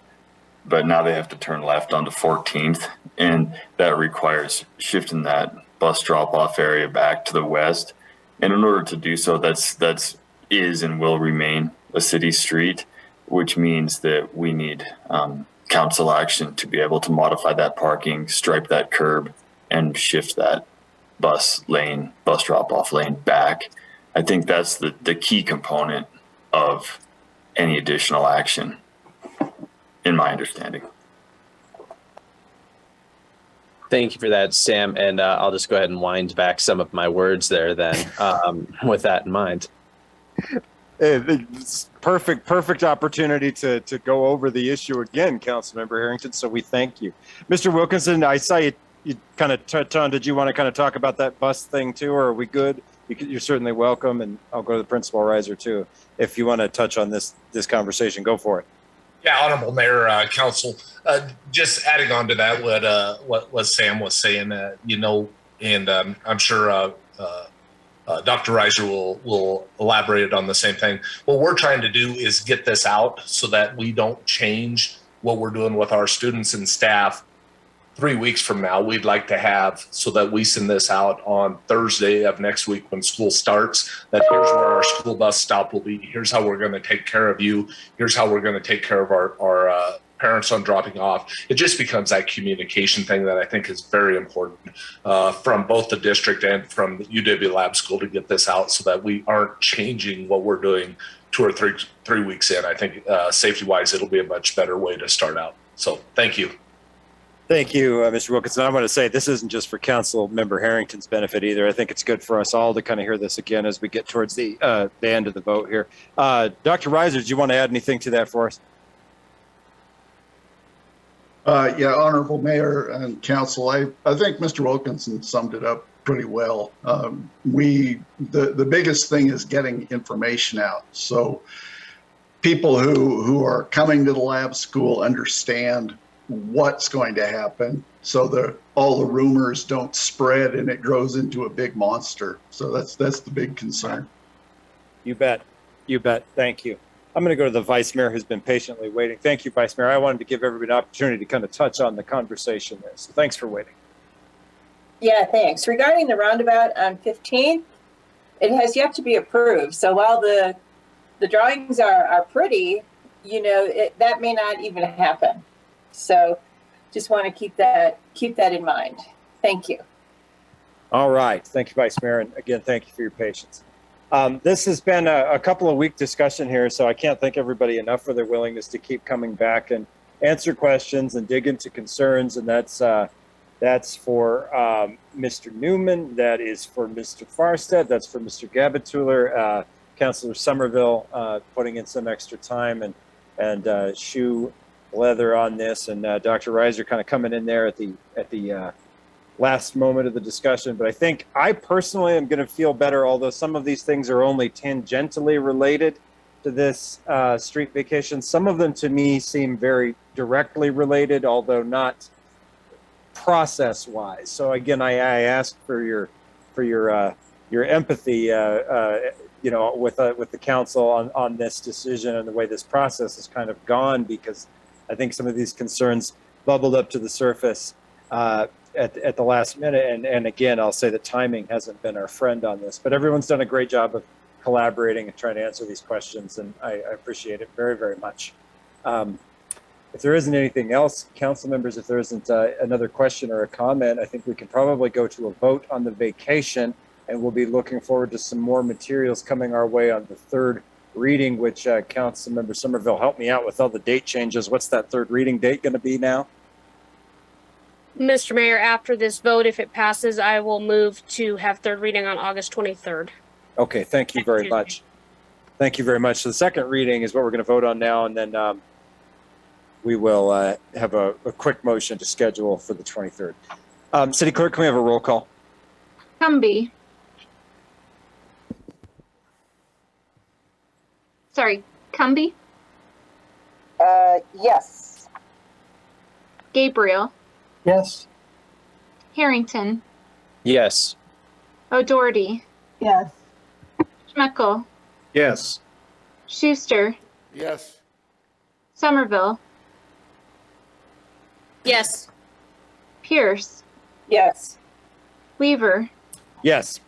but now they have to turn left onto 14th, and that requires shifting that bus drop-off area back to the west. And in order to do so, that's is and will remain a city street, which means that we need council action to be able to modify that parking, stripe that curb, and shift that bus drop-off lane back. I think that's the key component of any additional action, in my understanding. thank you for that, Sam. And I'll just go ahead and wind back some of my words there then with that in mind. It's perfect opportunity to go over the issue again, Councilmember Harrington. So we thank you. Mr. Wilkinson, I saw you kind of touch on, did you want to kind of talk about that bus thing too, or are we good? You're certainly welcome, and I'll go to the Principal Reiser too. If you want to touch on this conversation, go for it. Yeah, Honorable Mayor, Council, just adding on to that, what Sam was saying, and I'm sure Dr. Reiser will elaborate on the same thing. What we're trying to do is get this out so that we don't change what we're doing with our students and staff 3 weeks from now. We'd like to have so that we send this out on Thursday of next week when school starts, that here's where our school bus stop will be. Here's how we're going to take care of you. Here's how we're going to take care of our parents on dropping off. It just becomes that communication thing that I think is very important from both the district and from the UW Lab School to get this out so that we aren't changing what we're doing 2 or 3 weeks in. I think safety wise, it'll be a much better way to start out. So thank you. Thank you, Mr. Wilkinson. I want to say this isn't just for Councilmember Harrington's benefit either. I think it's good for us all to kind of hear this again as we get towards the end of the vote here. Dr. Reiser, do you want to add anything to that for us? Yeah, Honorable Mayor and Council, I think Mr. Wilkinson summed it up pretty well. The biggest thing is getting information out. So people who are coming to the lab school understand what's going to happen, so all the rumors don't spread and it grows into a big monster. So that's the big concern. You bet. Thank you. I'm going to go to the Vice Mayor, who's been patiently waiting. Thank you, Vice Mayor. I wanted to give everybody an opportunity to kind of touch on the conversation there. So thanks for waiting. Yeah, thanks. Regarding the roundabout on 15th, it has yet to be approved. So while the drawings are pretty, you know, that may not even happen. So just want to keep that in mind. Thank you. All right. Thank you, Vice Mayor. And again, thank you for your patience. This has been a couple of week discussion here, so I can't thank everybody enough for their willingness to keep coming back and answer questions and dig into concerns. And that's for Mr. Newman. That is for Mr. Farstead. That's for Mr. Gabatuller, Councilor Somerville putting in some extra time and shoe leather on this, and Dr. Reiser kind of coming in there at the last moment of the discussion. But I think I personally am going to feel better, although some of these things are only tangentially related to this street vacation. Some of them to me seem very directly related, although not process-wise. So again, I ask for your empathy, you know, with the council on this decision and the way this process has kind of gone, because I think some of these concerns bubbled up to the surface at the last minute. And again, I'll say the timing hasn't been our friend on this, but everyone's done a great job of collaborating and trying to answer these questions, and I appreciate it very, very much. If there isn't anything else, council members, if there isn't another question or a comment, I think we can probably go to a vote on the vacation, and we'll be looking forward to some more materials coming our way on the third reading, which Council Member Somerville, help me out with all the date changes. What's that third reading date going to be now? Mr. Mayor, after this vote, if it passes, I will move to have third reading on August 23rd. Okay, thank you very much. Thank you very much. So the second reading is what we're going to vote on now, and then we will have a quick motion to schedule for the 23rd. City Clerk, can we have a roll call? Cumby. Sorry, Cumby? Yes. Gabriel? Yes. Harrington? Yes. O'Doherty? Yes. Schmeckel? Yes. Schuster? Yes. Somerville? Yes. Pierce? Yes. Weaver? Yes.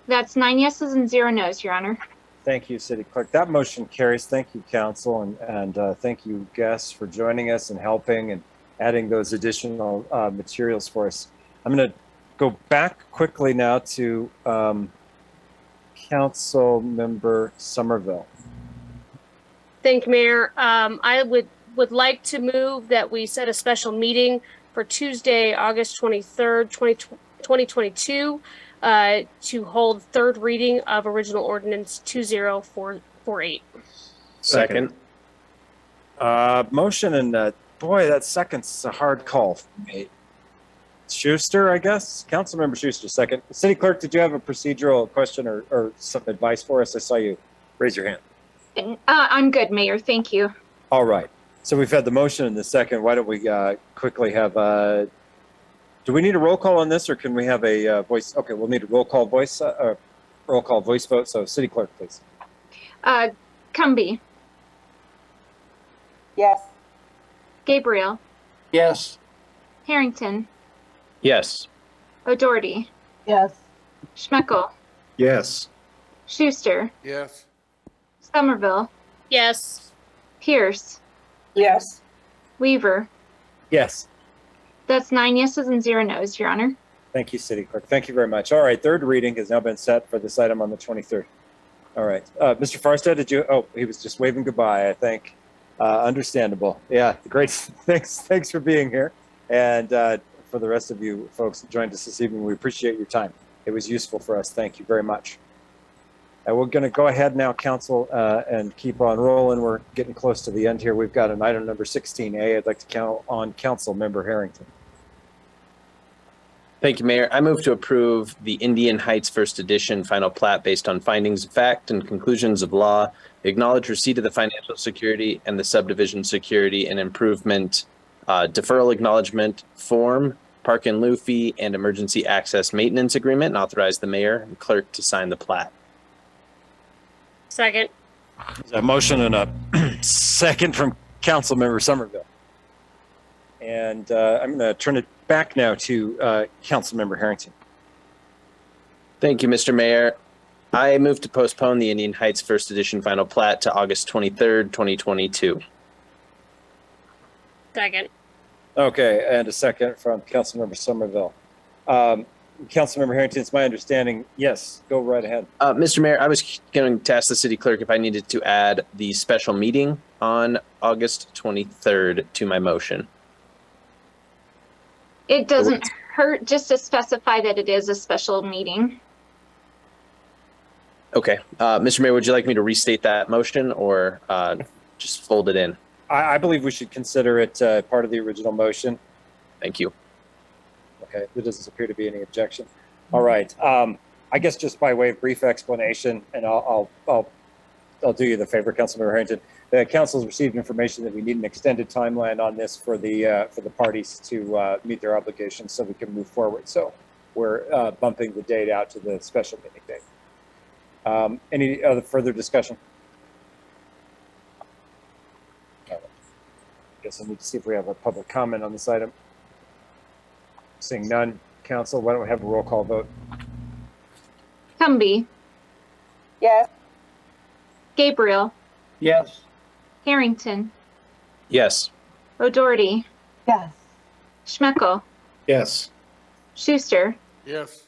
That's 9 yeses and 0 nos, Your Honor. Thank you, City Clerk. That motion carries. Thank you, Council, and thank you, guests, for joining us and helping and adding those additional materials for us. I'm going to go back quickly now to Council Member Somerville. Thank you, Mayor. I would like to move that we set a special meeting for Tuesday, August 23rd, 2022, to hold third reading of original ordinance 20448. Second. Motion, and boy, that second's a hard call for me. Schuster, I guess. Councilmember Schuster, second. City Clerk, did you have a procedural question or some advice for us? I saw you raise your hand. I'm good, Mayor. Thank you. All right. So we've had the motion and the second. Why don't we quickly have do we need a roll call on this, or can we have a voice? Okay, we'll need a roll call voice vote. So City Clerk, please. Cumby? Yes. Gabriel? Yes. Harrington? Yes. O'Doherty? Yes. Schmeckel? Yes. Schuster? Yes. Somerville? Yes. Pierce? Yes. Weaver? Yes. That's 9 yeses and 0 nos, Your Honor. Thank you, City Clerk. Thank you very much. All right, third reading has now been set for this item on the 23rd. All right. Mr. Farstead, did you? Oh, he was just waving goodbye, I think. Understandable. Yeah, great. Thanks for being here. And for the rest of you folks that joined us this evening, we appreciate your time. It was useful for us. Thank you very much. And we're going to go ahead now, Council, and keep on rolling. We're getting close to the end here. We've got an item number 16A. I'd like to count on Council Member Harrington. Thank you, Mayor. I move to approve the Indian Heights First Edition final plat based on findings of fact and conclusions of law, acknowledge receipt of the financial security and the subdivision security and improvement deferral acknowledgement form, park and lieu fee, and emergency access maintenance agreement, and authorize the mayor and clerk to sign the plat. Second. There's a motion and a second from Council Member Somerville. And And I'm going to turn it back now to Councilmember Harrington. Thank you, Mr. Mayor. I move to postpone the Indian Heights First Edition Final Plat to August 23rd, 2022. Second. Okay, and a second from Councilmember Somerville. Councilmember Harrington, it's my understanding. Yes, go right ahead. Mr. Mayor, I was going to ask the city clerk if I needed to add the special meeting on August 23rd to my motion. It doesn't hurt just to specify that it is a special meeting. Okay. Mr. Mayor, would you like me to restate that motion or just fold it in? I believe we should consider it part of the original motion. Thank you. Okay, there doesn't appear to be any objection. All right. I guess just by way of brief explanation, and I'll do you the favor, Councilmember Harrington. The council's received information that we need an extended timeline on this for the parties to meet their obligations, so we can move forward. So we're bumping the date out to the special meeting date. Any other further discussion? Guess I need to see if we have a public comment on this item. Seeing none, council, why don't we have a roll call vote? Cumby. Yes. Gabriel. Yes. Harrington. Yes. O'Doherty. Yes. Schmeckel. Yes. Schuster. Yes.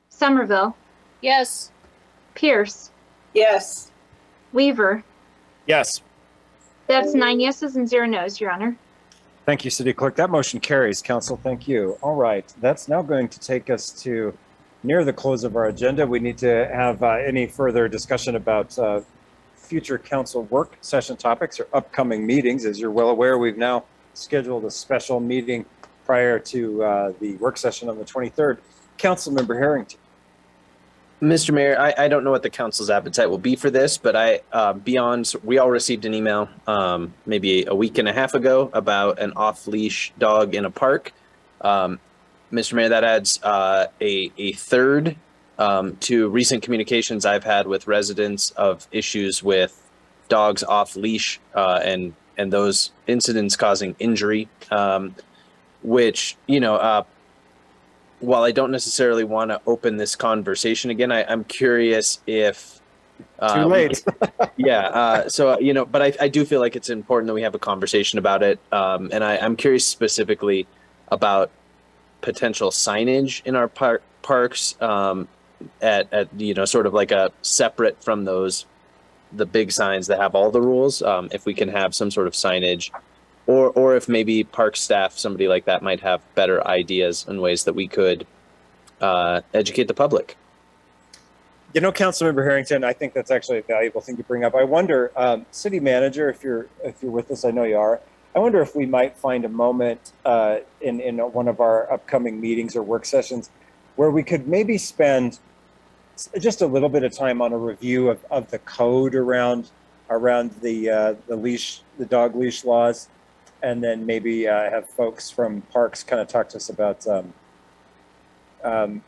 Somerville. Yes. Pierce. Yes. Weaver. Yes. That's 9 yeses and 0 nos, Your Honor. Thank you, City Clerk. That motion carries, Council. Thank you. All right. That's now going to take us to near the close of our agenda. We need to have any further discussion about future council work session topics or upcoming meetings. As you're well aware, we've now scheduled a special meeting prior to the work session on the 23rd. Councilmember Harrington. Mr. Mayor, I don't know what the council's appetite will be for this, but we all received an email maybe a week and a half ago about an off-leash dog in a park. Mr. Mayor, that adds a third to recent communications I've had with residents of issues with dogs off leash and those incidents causing injury, which, while I don't necessarily want to open this conversation again, I'm curious if too late. But I do feel like it's important that we have a conversation about it. And I'm curious specifically about potential signage in our parks at sort of like a separate from the big signs that have all the rules. If we can have some sort of signage, or if maybe park staff, somebody like that might have better ideas and ways that we could educate the public. Councilmember Harrington, I think that's actually a valuable thing to bring up. I wonder, City Manager, if you're with us, I know you are. I wonder if we might find a moment in one of our upcoming meetings or work sessions where we could maybe spend just a little bit of time on a review of the code around the dog leash laws, and then maybe have folks from parks kind of talk to us about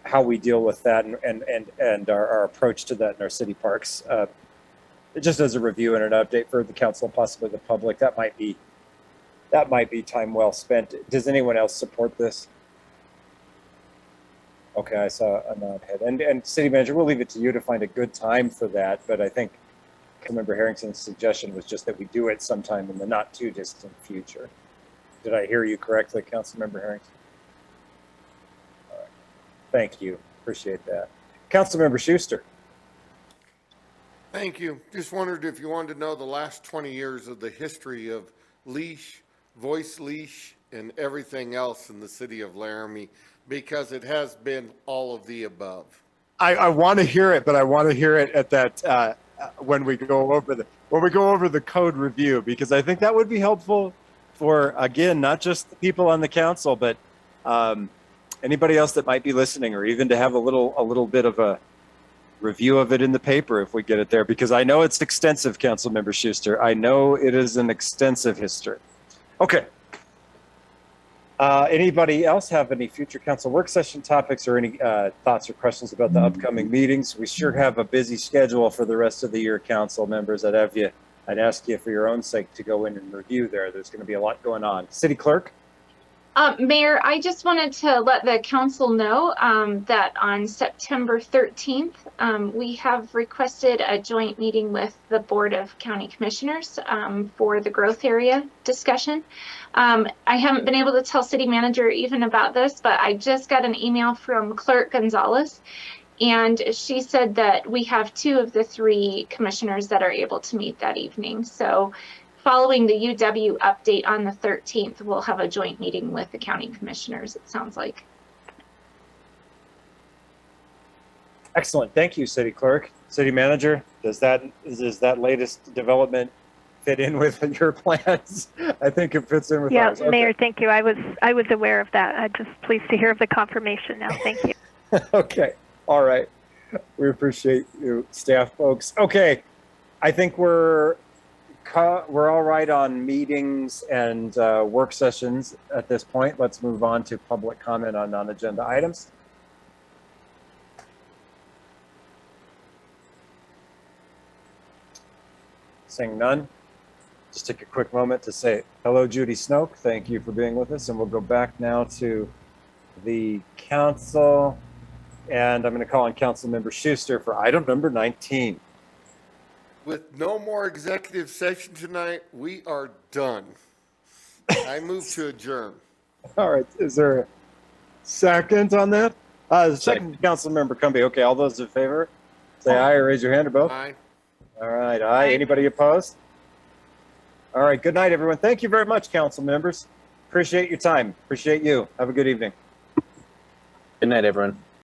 how we deal with that and our approach to that in our city parks. Just as a review and an update for the council, possibly the public, that might be time well spent. Does anyone else support this? Okay, I saw a nod head. And City Manager, we'll leave it to you to find a good time for that, but I think Councilmember Harrington's suggestion was just that we do it sometime in the not too distant future. Did I hear you correctly, Councilmember Harrington? All right. Thank you. Appreciate that. Councilmember Schuster. Thank you. Just wondered if you wanted to know the last 20 years of the history of leash, voice leash, and everything else in the city of Laramie, because it has been all of the above. I want to hear it, but I want to hear it at that when we go over the code review, because I think that would be helpful for, again, not just the people on the council, but anybody else that might be listening, or even to have a little bit of a review of it in the paper if we get it there, because I know it's extensive, Councilmember Schuster. I know it is an extensive history. Okay. Anybody else have any future council work session topics or any thoughts or questions about the upcoming meetings? We sure have a busy schedule for the rest of the year, council members. I'd ask you for your own sake to go in and review there. There's going to be a lot going on. City Clerk? Mayor, I just wanted to let the council know that on September 13th, we have requested a joint meeting with the Board of County Commissioners for the growth area discussion. I haven't been able to tell City Manager even about this, but I just got an email from Clerk Gonzalez, and she said that we have 2 of the 3 commissioners that are able to meet that evening. So following the UW update on the 13th, we'll have a joint meeting with the county commissioners, it sounds like. Excellent. Thank you, City Clerk. City Manager, does that latest development fit in with your plans? I think it fits in with ours. Okay. Mayor, thank you. I was aware of that. I'm just pleased to hear of the confirmation now. Thank you. Okay. All right. We appreciate you, staff folks. Okay. I think we're all right on meetings and work sessions at this point. Let's move on to public comment on non-agenda items. Seeing none, just take a quick moment to say hello, Judy Snoke. Thank you for being with us. And we'll go back now to the council. And I'm going to call on Council Member Schuster for item number 19. With no more executive session tonight, we are done. I move to adjourn. All right. Is there a second on that? Second, Council Member Cumby. Okay. All those in favor, say aye or raise your hand or both. Aye. All right. Aye. Anybody opposed? All right. Good night, everyone. Thank you very much, council members. Appreciate your time. Appreciate you. Have a good evening. Good night, everyone.